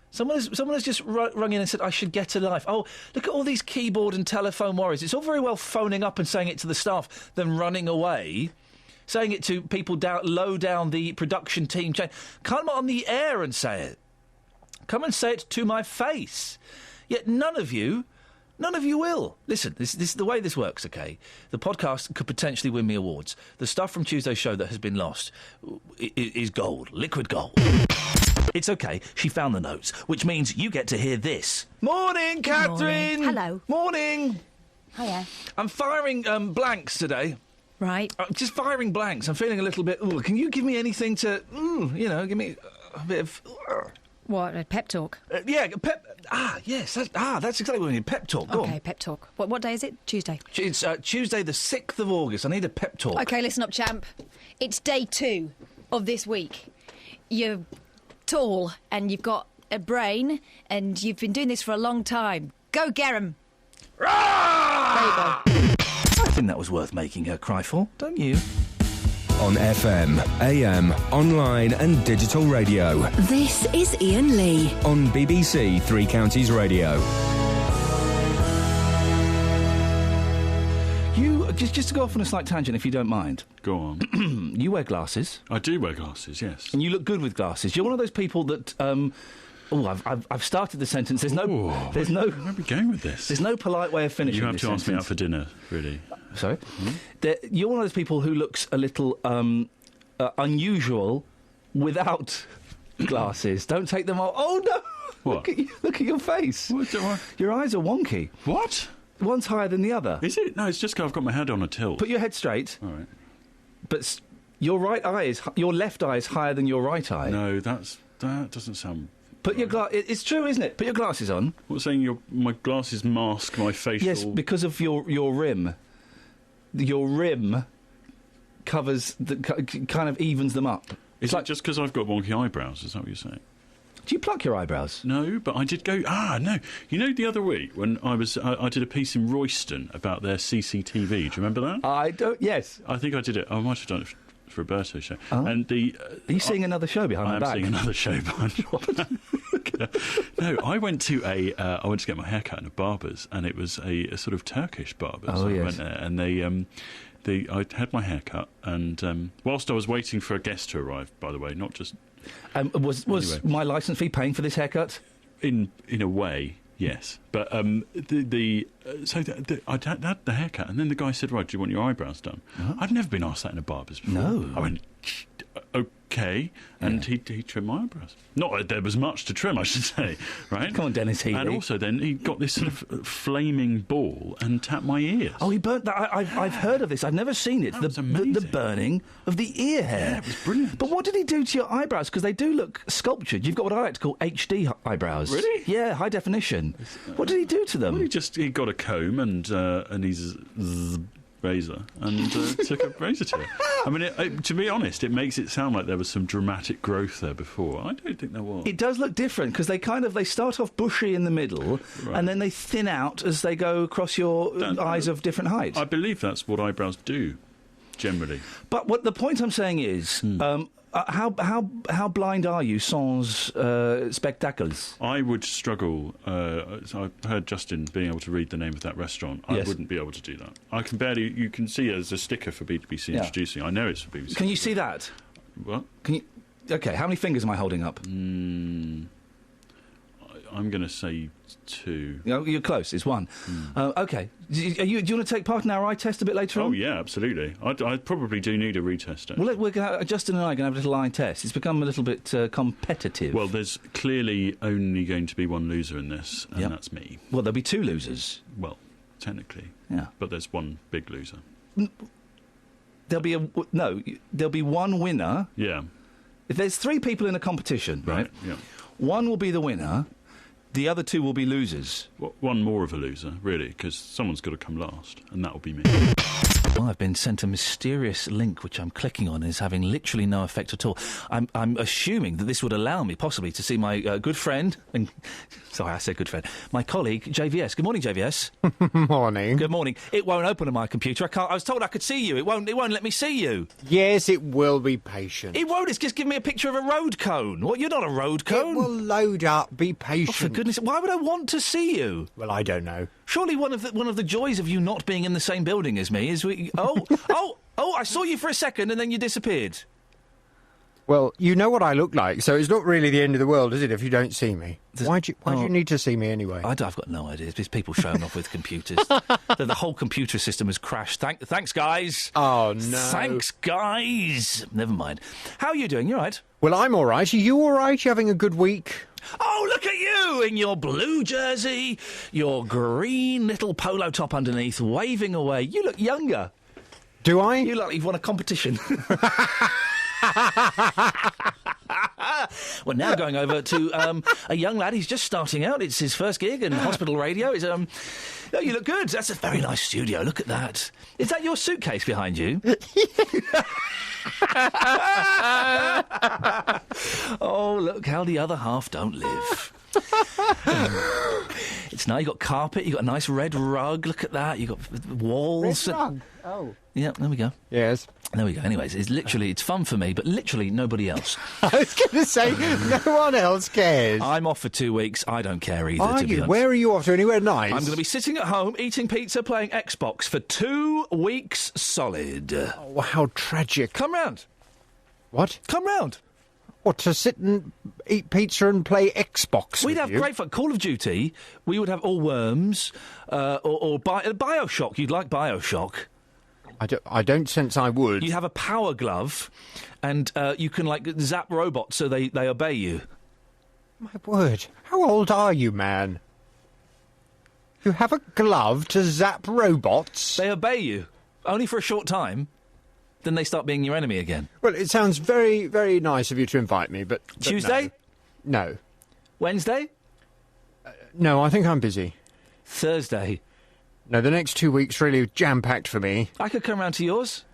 C: Someone has just rung in and said, I should get a life. Oh, look at all these keyboard and telephone warriors. It's all very well phoning up and saying it to the staff, then running away, saying it to people low down the production team chain. Come on the air and say it. Come and say it to my face. Yet none of you will. Listen, this is the way this works, OK? The podcast could potentially win me awards. The stuff from Tuesday's show that has been lost is gold, liquid gold. It's OK, she found the notes, which means you get to hear this. Morning, Catherine!
P: Morning. Hello.
C: Morning!
P: Hiya.
C: I'm firing blanks today.
P: Right.
C: I'm just firing blanks. I'm feeling a little bit... can you give me anything to... give me a bit of...
P: What, a pep talk?
C: Yes. That's exactly what we need. Pep talk. Go
P: OK,
C: on.
P: pep talk. What day is it? Tuesday.
C: It's Tuesday the 6th of August. I need a pep talk.
P: OK, listen up, champ. It's day 2 of this week. You're tall and you've got a brain and you've been doing this for a long time. Go get 'em. There you go.
C: I think that was worth making her cry for, don't you?
D: On FM, AM, online and digital radio.
A: This is Iain Lee.
D: On BBC Three Counties Radio.
C: You, just to go off on a slight tangent, if you don't mind.
T: Go on.
C: You wear glasses.
T: I do wear glasses, yes.
C: And you look good with glasses. You're one of those people that I've started the sentence. There's no. Where
T: are we going with this?
C: There's no polite way of finishing.
T: You have
C: this
T: to ask me
C: sentence.
T: out for dinner, really.
C: Sorry, you're one of those people who looks a little unusual without glasses. Don't take them off. Oh no!
T: What?
C: Look at your face. Your eyes are wonky.
T: What?
C: One's higher than the other.
T: Is it? No, it's just 'cause I've got my head on a tilt.
C: Put your head straight.
T: All right.
C: But your left eye is higher than your right eye.
T: No, that doesn't sound.
C: Put your it's true, isn't it? Put your glasses on.
T: What's saying? My glasses mask my facial.
C: Yes, because of your rim. Your rim covers kind of evens them up.
T: Is it just because I've got wonky eyebrows? Is that what you're saying?
C: Do you pluck your eyebrows?
T: No, but I did go. No. You know, the other week when I did a piece in Royston about their CCTV. Do you remember that?
C: I don't. Yes,
T: I think I did it. I might have done it for Roberto's show.
C: Oh.
T: And
C: are you seeing another show behind my back?
T: I am seeing another show behind your back. No, I went to get my hair cut in a barber's, and it was a sort of Turkish barber's.
C: Oh,
T: I
C: yes.
T: went there, and I had my hair cut, and whilst I was waiting for a guest to arrive, by the way, not just.
C: Was
T: anyway.
C: my licence fee paying for this haircut?
T: In a way, yes. But I had the haircut, and then the guy said, "Right, do you want your eyebrows done?"
C: Uh-huh.
T: I'd never been asked that in a barber's before.
C: No.
T: I went, okay, and he trimmed my eyebrows. Not that there was much to trim, I should say, right?
C: Come on, Dennis Healy.
T: And also then he got this sort of flaming ball and tapped my ears.
C: Oh, he burnt that. I've heard of this. I've never seen it. The burning of the ear hair.
T: Yeah, it was brilliant.
C: But what did he do to your eyebrows? Because they do look sculptured. You've got what I like to call HD eyebrows.
T: Really?
C: Yeah, high definition. What did he do to them?
T: Well, he got a comb and his razor and took a razor to it. I mean, to be honest, it makes it sound like there was some dramatic growth there before. I don't think there was.
C: It does look different because they start off bushy in the middle and then they thin out as they go across your eyes of different height.
T: I believe that's what eyebrows do, generally.
C: But what the point I'm saying is, how blind are you sans spectacles?
T: I would struggle. I heard Justin being able to read the name of that restaurant.
C: Yes.
T: I wouldn't be able to do that. I can barely. You can see there's a sticker for BBC introducing. I know it's for BBC.
C: Can you see that?
T: What?
C: Can you? Okay, how many fingers am I holding up?
T: I'm going to say 2.
C: You're close. It's 1. Okay. Do you want to take part in our eye test a bit later on?
T: Oh yeah, absolutely. I probably do need a retest.
C: Well, Justin and I are going to have a little eye test. It's become a little bit competitive.
T: Well, there's clearly only going to be one loser in this, and that's me.
C: Well, there'll be 2 losers.
T: Well, technically.
C: Yeah.
T: But there's one big loser.
C: There'll be one winner.
T: Yeah.
C: If there's 3 people in a competition, right?
T: Yeah.
C: One will be the winner. The other 2 will be losers.
T: Well, one more of a loser, really, because someone's got to come last, and that will be me.
C: Well, I've been sent a mysterious link which I'm clicking on and is having literally no effect at all. I'm assuming that this would allow me possibly to see my good friend, and sorry, I said good friend, my colleague JVS. Good morning, JVS.
U: Morning.
C: Good morning. It won't open on my computer. I was told I could see you. It won't let me see you.
U: Yes, it will. Be patient.
C: It won't. It's just giving me a picture of a road cone. What? You're not a road cone.
U: It will load up. Be patient.
C: Oh, for goodness! Why would I want to see you?
U: Well, I don't know.
C: Surely one of the joys of you not being in the same building as me is I saw you for a second and then you disappeared.
U: Well, you know what I look like, so it's not really the end of the world, is it, if you don't see me? Why do you need to see me anyway?
C: I've got no idea. It's people showing off with computers. The whole computer system has crashed. Thanks, guys.
U: Oh, no.
C: Thanks, guys. Never mind. How are you doing? You all right?
U: Well, I'm all right. Are you all right? You having a good week?
C: Oh, look at you in your blue jersey, your green little polo top underneath, waving away. You look younger.
U: Do I?
C: You look like you've won a competition. We're now going over to a young lad. He's just starting out. It's his first gig in hospital radio. It's, oh, you look good. That's a very nice studio. Look at that. Is that your suitcase behind you? Oh, look how the other half don't live. It's now you got carpet, you got a nice red rug. Look at that. You got walls.
U: Red rug. Oh.
C: Yeah, there we go.
U: Yes.
C: There we go. Anyways, it's fun for me, but literally nobody else.
U: I was going to say, no one else cares.
C: I'm off for 2 weeks. I don't care either,
U: Are
C: to be
U: you?
C: honest.
U: Where are you off to? Anywhere nice?
C: I'm going to be sitting at home, eating pizza, playing Xbox for 2 weeks solid.
U: Oh, how tragic.
C: Come round.
U: What?
C: Come round.
U: What, to sit and eat pizza and play Xbox
C: We'd
U: with
C: have
U: you?
C: great fun. Call of Duty, we would have all Worms, or Bioshock. You'd like Bioshock.
U: I don't sense I would.
C: You have a power glove, and you can, like, zap robots so they obey you.
U: My word. How old are you, man? You have a glove to zap robots?
C: They obey you. Only for a short time. Then they start being your enemy again.
U: Well, it sounds very, very nice of you to invite me, but
C: Tuesday?
U: No.
C: Wednesday?
U: No, I think I'm busy.
C: Thursday?
U: No, the next 2 weeks really jam-packed for me.
C: I could come round to yours.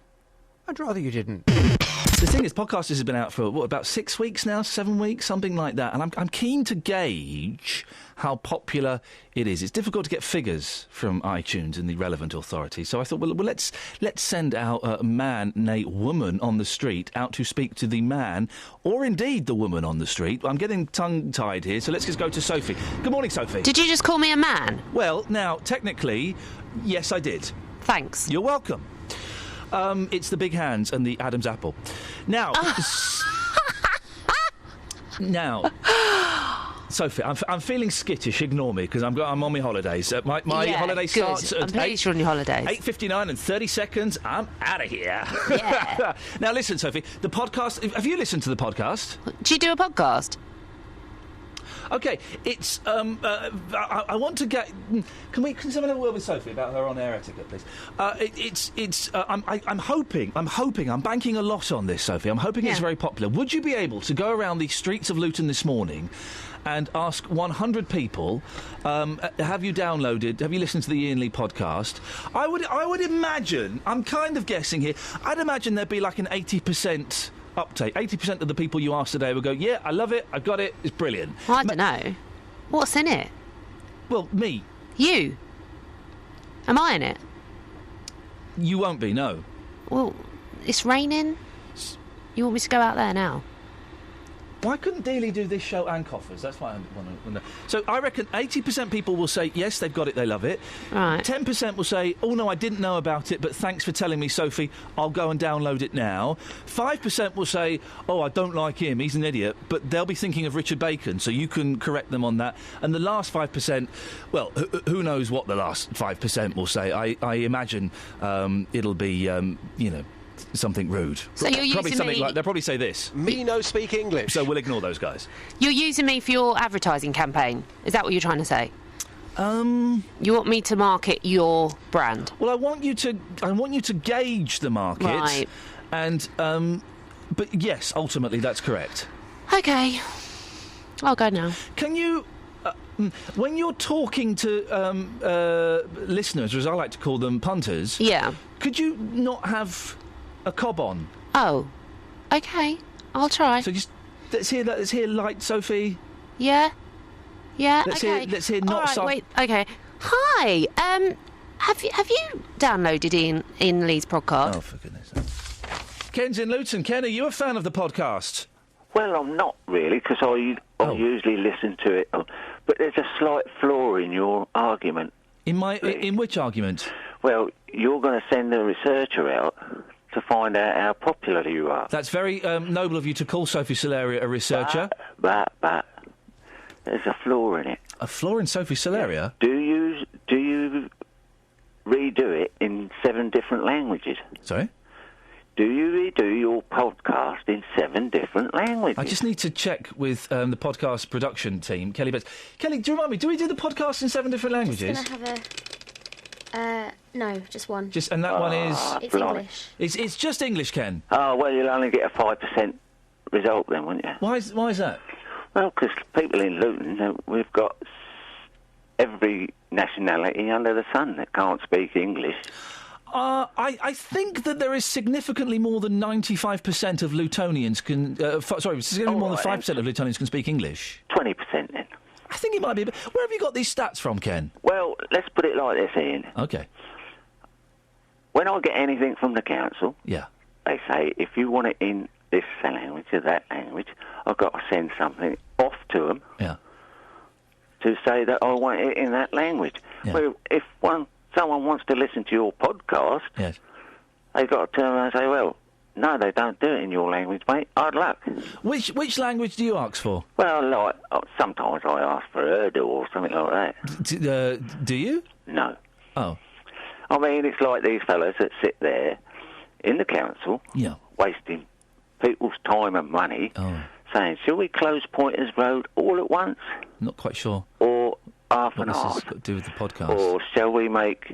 U: I'd rather you didn't.
C: The thing is, Podcasters has been out for, about 6 weeks now, 7 weeks, something like that, and I'm keen to gauge how popular it is. It's difficult to get figures from iTunes and the relevant authorities, so I thought, well let's send out a man, nay, woman on the street out to speak to the man, or indeed the woman on the street. I'm getting tongue-tied here, so let's just go to Sophie. Good morning, Sophie.
E: Did you just call me a man?
C: Well, now, technically, yes, I did.
E: Thanks.
C: You're welcome. It's the big hands and the Adam's apple. Now, now, Sophie, I'm feeling skittish. Ignore me because I'm on my holidays. My holiday starts at
E: I'm pleased you're on your holidays.
C: 8:59 and 30 seconds. I'm out of here.
E: Yeah.
C: Now, listen, Sophie. The podcast. Have you listened to the podcast?
E: Do you do a podcast?
C: Okay, it's. I want to get. Can someone have a word with Sophie about her on-air etiquette, please? I'm hoping. I'm banking a lot on this, Sophie. I'm hoping it's very popular. Would you be able to go around the streets of Luton this morning and ask 100 people, have you listened to the Iain Lee podcast? I would imagine. I'm kind of guessing here. I'd imagine there'd be like an 80% uptake. 80% of the people you asked today would go, yeah, I love it, I've got it, it's brilliant.
E: Well, I don't know. What's in it?
C: Well, me.
E: You. Am I in it?
C: You won't be, no.
E: Well, it's raining. You want me to go out there now?
C: Why couldn't Dealey do this show and Coffers? That's why I want to know. So I reckon 80% people will say, yes, they've got it, they love it.
E: Right.
C: 10% will say, oh, no, I didn't know about it, but thanks for telling me, Sophie, I'll go and download it now. 5% will say, oh, I don't like him, he's an idiot, but they'll be thinking of Richard Bacon, so you can correct them on that. And the last 5%, well, who knows what the last 5% will say. I imagine it'll be, something rude.
E: So you're
C: probably
E: using
C: something
E: me...
C: like they'll probably say this.
J: Me no speak English.
C: So we'll ignore those guys.
E: You're using me for your advertising campaign. Is that what you're trying to say? You want me to market your brand?
C: Well, I want you to gauge the market.
E: Right.
C: And but yes, ultimately that's correct.
E: Okay. I'll go now.
C: Can you when you're talking to listeners, or as I like to call them, punters,
E: yeah,
C: could you not have a cob on?
E: Oh, okay, I'll try.
C: So just let's hear light, Sophie.
E: Yeah,
C: Let's
E: okay.
C: Let's hear not.
E: All right, wait. Okay. Hi. Have you downloaded Iain Lee's podcast?
C: Oh, for goodness sake. Ken's in Luton. Ken, are you a fan of the podcast?
V: Well, I'm not really, because I usually listen to it. But there's a slight flaw in your argument.
C: In which argument?
V: Well, you're going to send a researcher out to find out how popular you are.
C: That's very noble of you to call Sophie Solaria a researcher.
V: But there's a flaw in it.
C: A flaw in Sophie Solaria?
V: Yeah. Do you redo it in 7 different languages?
C: Sorry?
V: Do you redo your podcast in 7 different languages?
C: I just need to check with the podcast production team, Kelly Betts. Kelly, do you remind me, do we do the podcast in 7 different languages?
B: Just gonna have no, just one.
C: And that one is...
B: It's English.
C: It's just English, Ken?
V: Oh, well, you'll only get a 5% result then, won't you?
C: Why is that?
V: Well, because people in Luton, we've got every nationality under the sun that can't speak English.
C: I think that there is significantly more than 95% of Lutonians can... significantly more than 5% of Lutonians can speak English.
V: 20% then.
C: I think it might be a bit... Where have you got these stats from, Ken?
V: Well, let's put it like this, Iain.
C: OK.
V: When I get anything from the council...
C: Yeah.
V: They say, if you want it in this language or that language, I've got to send something off to them...
C: Yeah.
V: ...to say that I want it in that language.
C: Yeah.
V: Well, if someone wants to listen to your podcast...
C: Yes.
V: They've got to turn around and say, well, No, they don't do it in your language, mate. Hard luck.
C: Which language do you ask for?
V: Well, like, sometimes I ask for Urdu or something like that.
C: Do you?
V: No.
C: Oh.
V: I mean, it's like these fellas that sit there in the council, wasting people's time and money, saying, shall we close Pointers Road all at once?
C: Not quite sure.
V: Or half and
C: What
V: half?
C: this has got to do with the podcast?
V: Or shall we make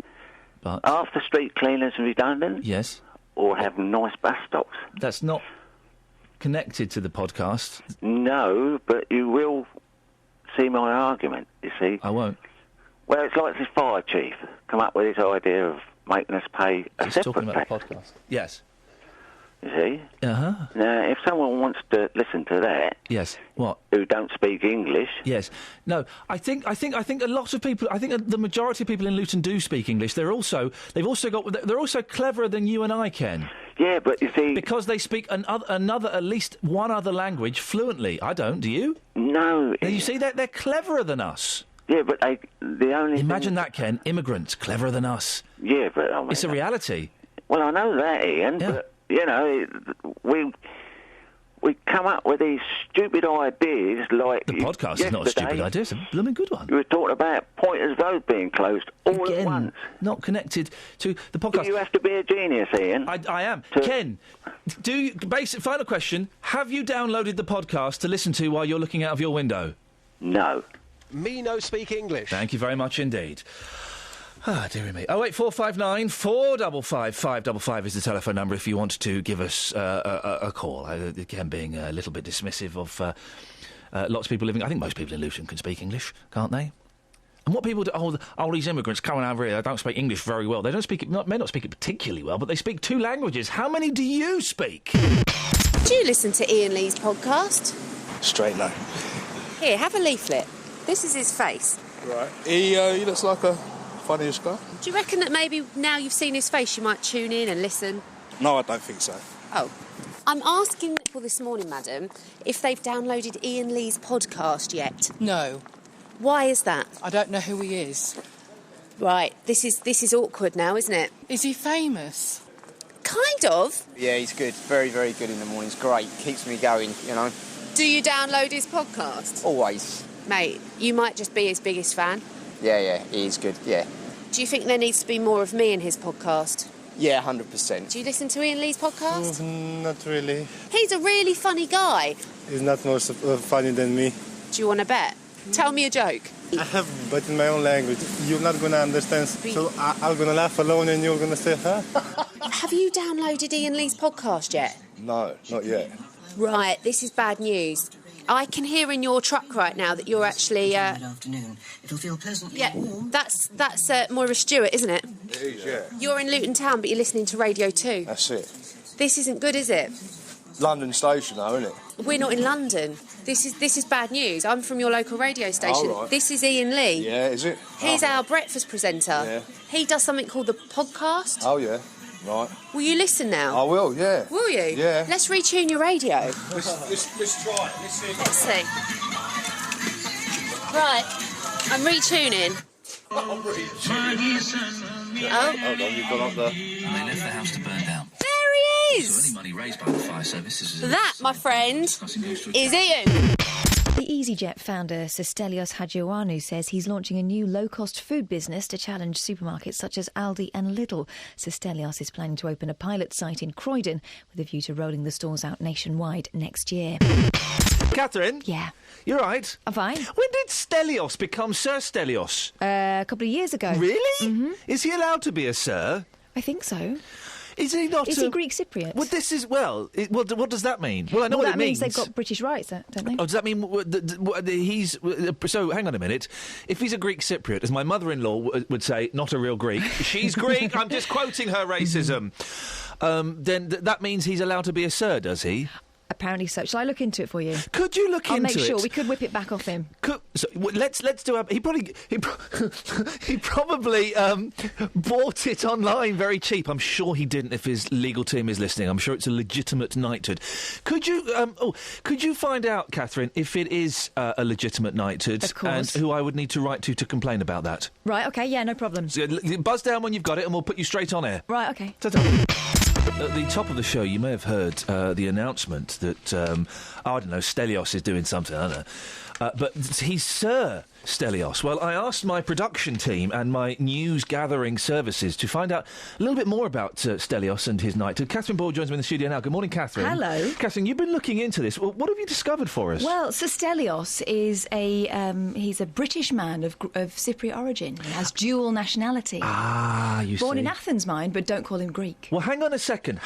V: half the street cleaners redundant?
C: Yes.
V: Or have nice bus stops?
C: That's not connected to the podcast.
V: No, but you will see my argument, you see.
C: I won't.
V: Well, it's like this fire chief come up with this idea of making us pay a
C: He's
V: separate
C: talking about
V: tax.
C: the podcast. Yes.
V: You see?
C: Uh-huh.
V: Now, if someone wants to listen to that,
C: Yes. What?
V: who don't speak English,
C: Yes. No. I think a lot of people. I think the majority of people in Luton do speak English. They're also cleverer than you and I, Ken.
V: Yeah, but you see,
C: because they speak at least one other language fluently. I don't. Do you?
V: No.
C: Now, you see, they're cleverer than us.
V: Yeah, but the only
C: imagine that, Ken. Immigrants cleverer than us.
V: Yeah, but I mean,
C: it's a reality.
V: Well, I know that, Ian.
C: Yeah.
V: But you know, we come up with these stupid ideas like
C: the podcast is not a stupid idea. It's a blooming good one.
V: You were talking about Pointers Road being closed all at once.
C: Not connected to the podcast.
V: You have to be a genius, Ian.
C: I am. Ken, final question. Have you downloaded the podcast to listen to while you're looking out of your window?
V: No.
F: Me no speak English.
C: Thank you very much indeed. Ah, dearie me. 08459 455 555 is the telephone number if you want to give us a call. Again, being a little bit dismissive of lots of people living... I think most people in Luton can speak English, can't they? And what people do... Oh, these immigrants coming over here, they don't speak English very well. They don't speak it... may not speak it particularly well, but they speak two languages. How many do you speak?
E: Do you listen to Iain Lee's podcast?
F: Straight no.
E: Here, have a leaflet. This is his face.
F: Right. He looks like a funniest guy.
E: Do you reckon that maybe now you've seen his face you might tune in and listen?
F: No, I don't think so.
E: Oh. I'm asking people this morning, madam, if they've downloaded Iain Lee's podcast yet.
G: No.
E: Why is that?
G: I don't know who he is.
E: Right, this is awkward now, isn't it?
G: Is he famous?
E: Kind of.
W: Yeah, he's good. Very, very good in the mornings. Great. Keeps me going, you know.
E: Do you download his podcast?
W: Always.
E: Mate, you might just be his biggest fan.
W: Yeah, he is good, yeah.
E: Do you think there needs to be more of me in his podcast?
W: Yeah, 100%.
E: Do you listen to Iain Lee's podcast?
X: Not really.
E: He's a really funny guy.
X: He's not more funny than me.
E: Do you want to bet? Tell me a joke.
X: I have, but in my own language. You're not going to understand, so I'm going to laugh alone and you're going to say, huh?
E: Have you downloaded Iain Lee's podcast yet?
X: No, not yet.
E: Right, this is bad news. I can hear in your truck right now that you're actually...
Y: Good afternoon. It'll feel pleasantly warm.
E: That's Moira Stewart, isn't it?
X: It is, yeah.
E: You're in Luton Town, but you're listening to Radio 2.
X: That's it.
E: This isn't good, is it?
X: London station, though, isn't it?
E: We're not in London. This is bad news. I'm from your local radio station.
X: Oh, right.
E: This is Iain Lee.
X: Yeah, is it?
E: He's our breakfast presenter.
X: Yeah.
E: He does something called the podcast.
X: Oh, yeah. Right.
E: Will you listen now?
X: I will, yeah.
E: Will you?
X: Yeah.
E: Let's retune your radio.
X: Let's try it. Let's see.
E: Let's see. Right. I'm retuning.
X: Oh. Hold on, you've gone up there.
C: And they left the house to burn down.
E: There he is!
C: So any money raised by the fire service is...
E: That, my friend, is Iain.
P: The EasyJet founder, Stelios Hadjiouanou, says he's launching a new low-cost food business to challenge supermarkets such as Aldi and Lidl. Stelios is planning to open a pilot site in Croydon with a view to rolling the stores out nationwide next year.
C: Catherine?
P: Yeah.
C: You're right.
P: I'm fine.
C: When did Stelios become Sir Stelios?
P: A couple of years ago.
C: Really?
P: Mm-hmm.
C: Is he allowed to be a Sir?
P: I think so.
C: Is he not?
P: Is he Greek Cypriot?
C: Well, this is what does that mean? Well, I know
P: well,
C: what it means.
P: That means they've got British rights, don't they?
C: Oh, does that mean he's? So, hang on a minute. If he's a Greek Cypriot, as my mother-in-law would say, not a real Greek. She's Greek. I'm just quoting her racism. Then that means he's allowed to be a Sir, does he?
P: Apparently so. Shall I look into it for you?
C: Could you look
P: I'll
C: into it?
P: make sure. We could whip it back off him.
C: Let's do a... He probably bought it online very cheap. I'm sure he didn't if his legal team is listening. I'm sure it's a legitimate knighthood. Could you find out, Catherine, if it is a legitimate knighthood?
P: Of course.
C: And who I would need to write to complain about that?
P: Right, OK, yeah, no problem.
C: So, buzz down when you've got it and we'll put you straight on air.
P: Right, OK.
C: Ta-ta. At the top of the show, you may have heard the announcement that, I don't know, Stelios is doing something, I don't know. But he's Sir Stelios. Well, I asked my production team and my news-gathering services to find out a little bit more about Stelios and his night. Catherine Ball joins me in the studio now. Good morning, Catherine.
P: Hello.
C: Catherine, you've been looking into this. Well, what have you discovered for us?
P: Well, Sir Stelios is he's a British man of Cypriot origin. He has dual nationality.
C: Ah, you see.
P: Born in Athens, mind, but don't call him Greek.
C: Well, hang on a second.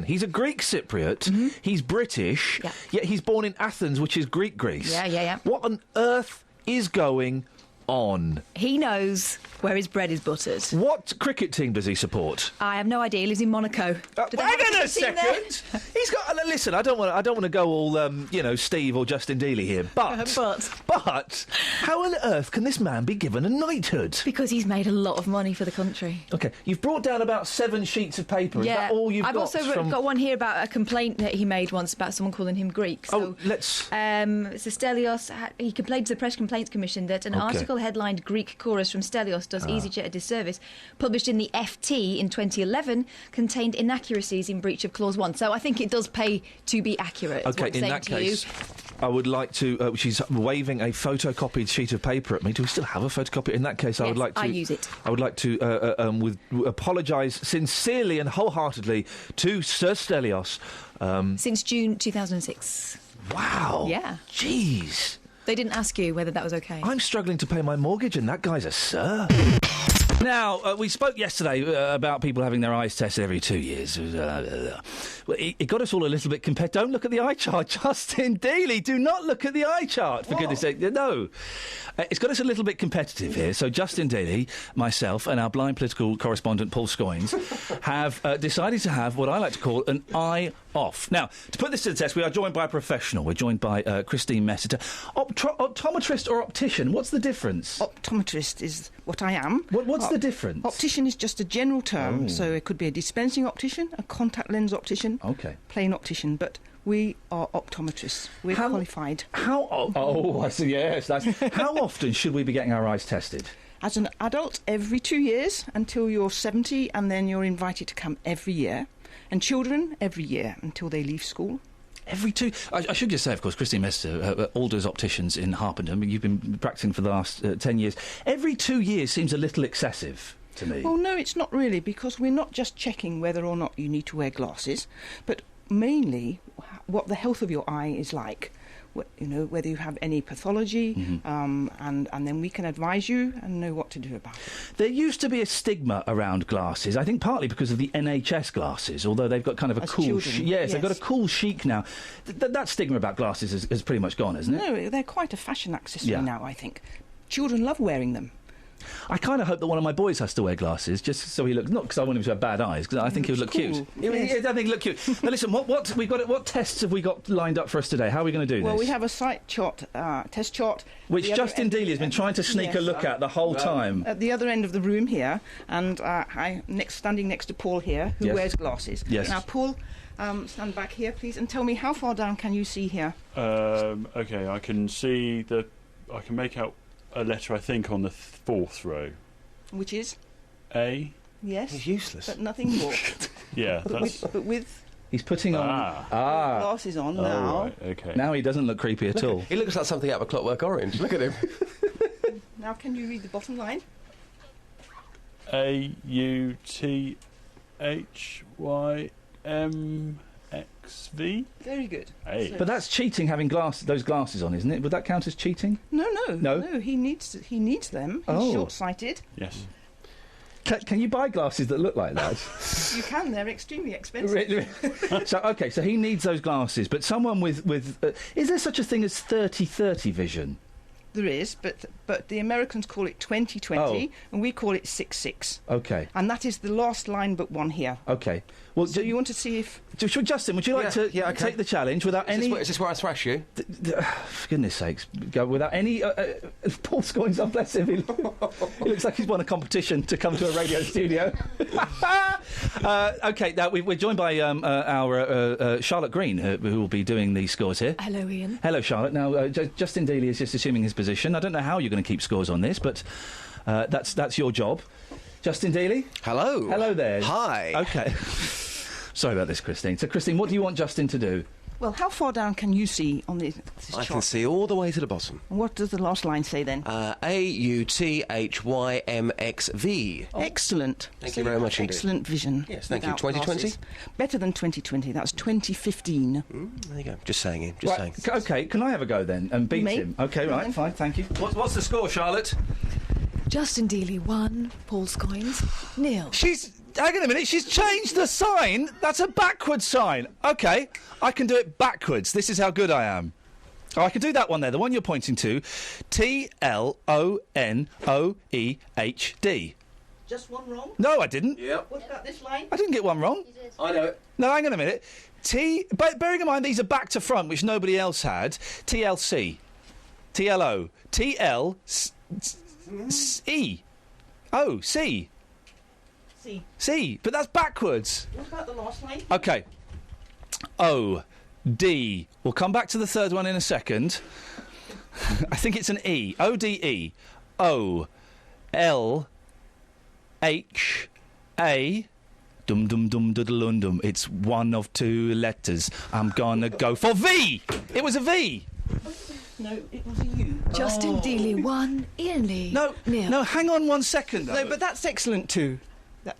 C: He's a Greek Cypriot.
P: Mm-hmm.
C: He's British.
P: Yeah.
C: Yet he's born in Athens, which is Greek Greece.
P: Yeah.
C: What on earth is going on?
P: He knows where his bread is buttered.
C: What cricket team does he support?
P: I have no idea. He lives in Monaco.
C: Hang on a second. He's got. Listen, I don't want to go all Steve or Justin Dealey here, but how on earth can this man be given a knighthood?
P: Because he's made a lot of money for the country.
C: Okay, you've brought down about 7 sheets of paper. Is that all you've got?
P: I've also got one here about a complaint that he made once about someone calling him Greek. So,
C: let's.
P: So Stelios, he complained to the Press Complaints Commission that an article headlined "Greek Chorus from Stelios does EasyJet a disservice," published in the FT in 2011, contained inaccuracies in breach of Clause 1. So I think it does pay to be accurate.
C: Okay, in that case, I would like to. She's waving a photocopied sheet of paper at me. Do we still have a photocopy? In that case, I would like to.
P: I use it.
C: I would like to apologise sincerely and wholeheartedly to Sir Stelios.
P: Since June 2006.
C: Wow.
P: Yeah.
C: Jeez.
P: They didn't ask you whether that was okay.
C: I'm struggling to pay my mortgage, and that guy's a sir. Now, we spoke yesterday about people having their eyes tested every 2 years. It got us all a little bit compared. Don't look at the eye chart, Justin Dealey. Do not look at the eye chart, for goodness sake. No. It's got us a little bit competitive here. So Justin Dealey, myself, and our blind political correspondent Paul Scoynes have decided to have what I like to call an eye off. Now, to put this to the test, we are joined by a professional. We're joined by Christine Messiter. Optometrist or optician? What's the difference?
H: Optometrist is what I am.
C: What's the difference?
H: Optician is just a general term, so it could be a dispensing optician, a contact lens optician, plain optician, but we are optometrists. We're qualified.
C: I see, yes. How often should we be getting our eyes tested?
H: As an adult, every 2 years until you're 70, and then you're invited to come every year. And children, every year until they leave school.
C: Every two... I should just say, of course, Christine Messiter, Alders Opticians in Harpenden. You've been practising for the last 10 years. Every 2 years seems a little excessive to me.
H: Well, no, it's not really, because we're not just checking whether or not you need to wear glasses, but mainly what the health of your eye is like. Whether you have any pathology, and then we can advise you and know what to do about it.
C: There used to be a stigma around glasses, I think partly because of the NHS glasses, although they've got kind of a cool... Yes, they've got a cool chic now. That stigma about glasses has pretty much gone, isn't it?
H: No, they're quite a fashion accessory now, I think. Children love wearing them.
C: I kind of hope that one of my boys has to wear glasses, just so he looks... Not because I want him to have bad eyes, because I think he would look cute.
H: Yes.
C: I think he'd look cute. Now, listen, what tests have we got lined up for us today? How are we going to do this?
H: Well, we have a sight chart, test chart...
C: Which Justin Dealey has been trying to sneak a look at the whole time.
H: At the other end of the room here, and standing next to Paul here, who wears glasses.
C: Yes.
H: Now, Paul... stand back here, please, and tell me how far down can you see here?
T: OK, I can see I can make out a letter, I think, on the 4th row.
H: Which is?
T: A.
H: Yes.
F: It's useless.
H: But nothing more.
T: Yeah, that's...
H: But with...
C: He's putting on...
H: glasses on now.
T: Right, OK.
C: Now he doesn't look creepy at all.
F: He looks like something out of A Clockwork Orange. Look at him.
H: Now can you read the bottom line?
T: AUTHYMXV.
H: Very good.
T: Hey.
C: But that's cheating, having those glasses on, isn't it? Would that count as cheating?
H: No. He needs them. He's short-sighted.
T: Yes.
C: Can you buy glasses that look like that?
H: You can. They're extremely expensive.
C: So he needs those glasses. But someone with is there such a thing as 30/30 vision?
H: There is, but the Americans call it 20/20, and we call it 6/6.
C: Okay.
H: And that is the last line but one here.
C: Okay. Well,
H: so you want to see if...
C: Justin, would you like to take the challenge without any...
F: Is this where I thrash you?
C: For goodness sakes, go without any... Paul Scoynes, oh bless him, he looks like he's won a competition to come to a radio studio. OK, now we're joined by our Charlotte Green, who will be doing the scores here.
P: Hello, Iain.
C: Hello, Charlotte. Now, Justin Dealey is just assuming his position. I don't know how you're going to keep scores on this, but that's your job. Justin Dealey?
F: Hello.
C: Hello there.
F: Hi.
C: OK. Sorry about this, Christine. So, Christine, what do you want Justin to do?
H: Well, how far down can you see on this
J: I
H: chart?
J: can see all the way to the bottom.
H: And what does the last line say then?
J: AUTHYMXV.
H: Oh. Excellent.
J: Thank you very much indeed.
H: Excellent vision.
J: Yes, thank you.
H: without
J: 2020?
H: glasses. Better than 2020. That's 2015.
J: There you go. Just saying, Ian. Just saying.
C: OK, can I have a go then and beat
H: Me?
C: him? OK, right, fine, thank you. What's the score, Charlotte?
P: Justin Dealey 1, Paul Scoins 0.
C: Hang on a minute, she's changed the sign. That's a backwards sign. OK, I can do it backwards. This is how good I am. Oh, I can do that one there, the one you're pointing to. TLONOEHD.
H: Just one wrong?
C: No, I didn't.
J: Yep.
H: What about this line?
C: I didn't get one wrong.
J: I know it.
C: No, hang on a minute. But bearing in mind these are back to front, which nobody else had. TLC. TLO. TLC. Oh, C. C. But that's backwards.
H: What about the last line?
C: OK. O. D. We'll come back to the third one in a second. I think it's an E. O-D-E. O. L. H. A. Dum dum dum dum dum. It's one of two letters. I'm gonna go for V. It was a V.
H: No, it was a U.
P: Justin Dealey 1, Iain Lee.
C: No, hang on 1 second. Though.
H: No, but that's excellent too.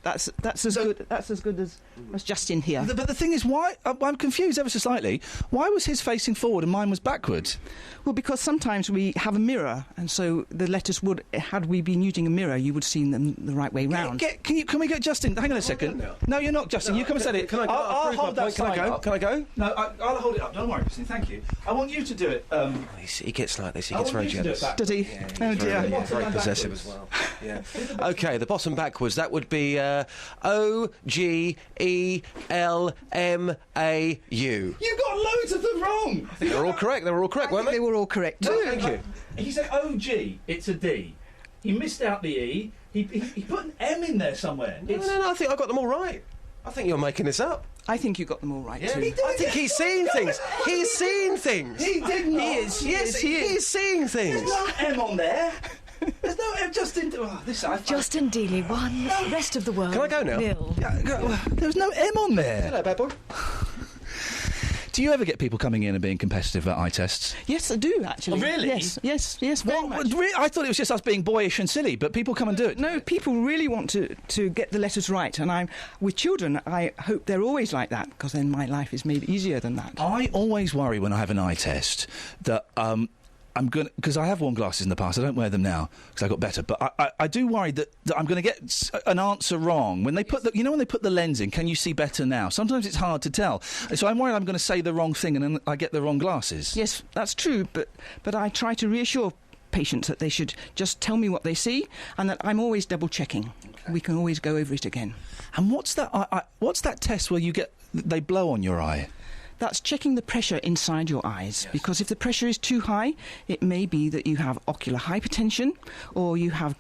H: That's as good. That's as good as Justin here.
C: But the thing is, why I'm confused ever so slightly. Why was his facing forward and mine was backwards?
H: Well, because sometimes we have a mirror, and so the letters would. Had we been using a mirror, you would have seen them the right way round.
C: Can we get Justin? Hang on a second. No, you're not, Justin. You come and set it.
J: Can I go?
C: I'll hold that sign up.
J: Can I go?
C: No, I'll hold it up. Don't worry, Justin. Thank you. I want you to do it.
J: He gets like this. He gets very jealous.
H: Does he?
J: Yeah,
H: oh dear.
J: very possessive as well. Yeah. OK, the bottom backwards. That would be O-G-E-L-M-A-U.
C: You got loads of them wrong.
J: I think they're all correct. They were all correct, weren't they?
H: They were all correct too.
J: No, thank you.
C: He said O-G. It's a D. He missed out the E. He put an M in there somewhere.
J: No, I think I got them all right. I think you're making this up.
H: I think you got them all right too.
J: I think he's seeing things. He's seeing things.
C: He did not.
H: He is.
J: Yes, he is seeing things.
C: There's no M on there. There's no M. Justin.
P: Justin Dealey 1, rest of the world.
J: Can I go now?
P: 0.
C: There's no M on there.
J: Hello, bad boy.
C: Do you ever get people coming in and being competitive at eye tests?
H: Yes, I do actually.
C: Oh, really?
H: Yes, very much.
C: I thought it was just us being boyish and silly, but people come and do it.
H: No, people really want to get the letters right, and with children, I hope they're always like that, because then my life is made easier than that.
C: I always worry when I have an eye test that I'm going, because I have worn glasses in the past. I don't wear them now because I got better. But I do worry that I'm going to get an answer wrong when they put when they put the lens in. Can you see better now? Sometimes it's hard to tell. So I'm worried I'm going to say the wrong thing and then I get the wrong glasses.
H: Yes, that's true. But I try to reassure patients that they should just tell me what they see, and that I'm always double checking. Okay. We can always go over it again.
C: And what's that test where they blow on your eye?
H: That's checking the pressure inside your eyes, because if the pressure is too high, it may be that you have ocular hypertension or you have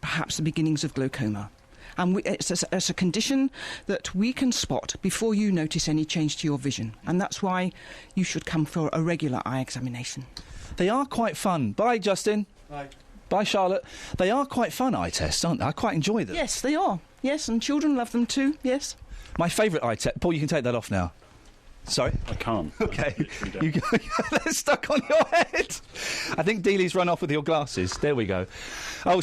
H: perhaps the beginnings of glaucoma. And it's a condition that we can spot before you notice any change to your vision. And that's why you should come for a regular eye examination.
C: They are quite fun. Bye, Justin.
H: Bye.
C: Bye, Charlotte. They are quite fun eye tests, aren't they? I quite enjoy them.
H: Yes, they are. Yes, and children love them too, yes.
C: My favourite eye test... Paul, you can take that off now. Sorry?
T: I can't.
C: OK. That's stuck on your head. I think Dealey's run off with your glasses. There we go. Oh,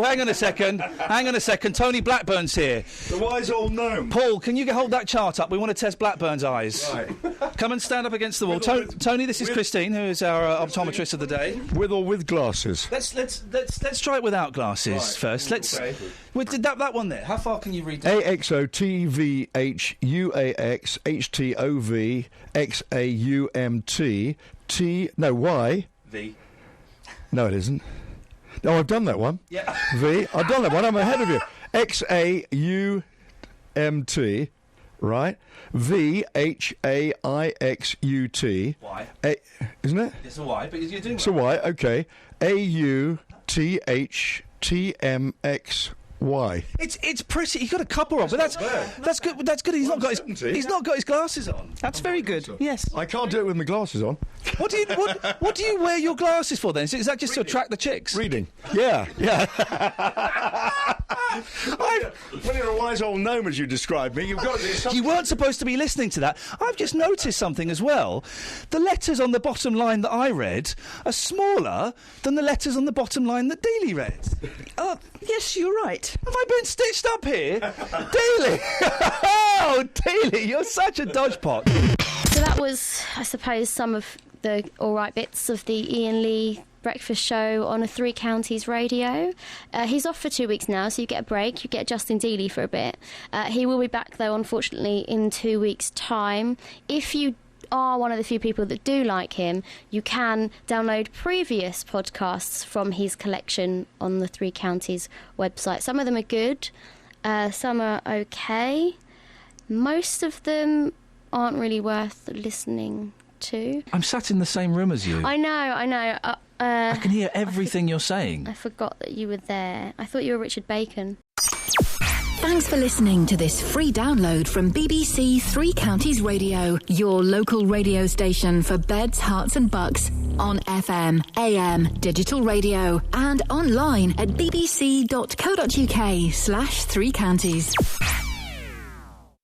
C: hang on a second. Hang on a second. Tony Blackburn's here.
I: The wise old gnome.
C: Paul, can you hold that chart up? We want to test Blackburn's eyes.
I: Right.
C: Come and stand up against the wall. Tony, this is Christine, who is our optometrist of the day.
I: With or with glasses?
C: Let's try it without glasses first.
I: Okay.
C: That one there. How far can you read?
I: AXOTVHUAXHTOVXAUMT Y.
C: V.
I: No, it isn't. Oh, I've done that one.
C: Yeah.
I: V. I've done that one. I'm ahead of you. XAUMT. Right. VHAIXUT.
C: Y.
I: Isn't it?
C: It's a Y, but you're doing
I: It's a Y. Okay. AUTHTMXY.
C: It's pretty. He's got a couple on, but that's good. That's good. He's not got his glasses on.
H: That's very good. Yes.
I: I can't do it with my glasses on.
C: What do you wear your glasses for then? Is that just to attract the chicks?
I: Reading. Yeah. When you're a wise old gnome, as you described me, you've got to do something.
C: You weren't supposed to be listening to that. I've just noticed something as well. The letters on the bottom line that I read are smaller than the letters on the bottom line that Dealey read.
H: Yes, you're right.
C: Have I been stitched up here? Dealey! Oh, Dealey, you're such a dodgepot.
B: So that was, I suppose, some of the all right bits of the Iain Lee breakfast show on a Three Counties radio. He's off for 2 weeks now, so you get a break. You get Justin Dealey for a bit. He will be back, though, unfortunately, in 2 weeks' time. If you are one of the few people that do like him, you can download previous podcasts from his collection on the Three Counties website. Some of them are good, some are okay. Most of them aren't really worth listening to.
C: I'm sat in the same room as you.
B: I know.
C: I can hear everything you're saying.
B: I forgot that you were there. I thought you were Richard Bacon.
A: Thanks for listening to this free download from BBC Three Counties Radio, your local radio station for beds, hearts and bucks, on FM, AM, digital radio and online at bbc.co.uk/3counties.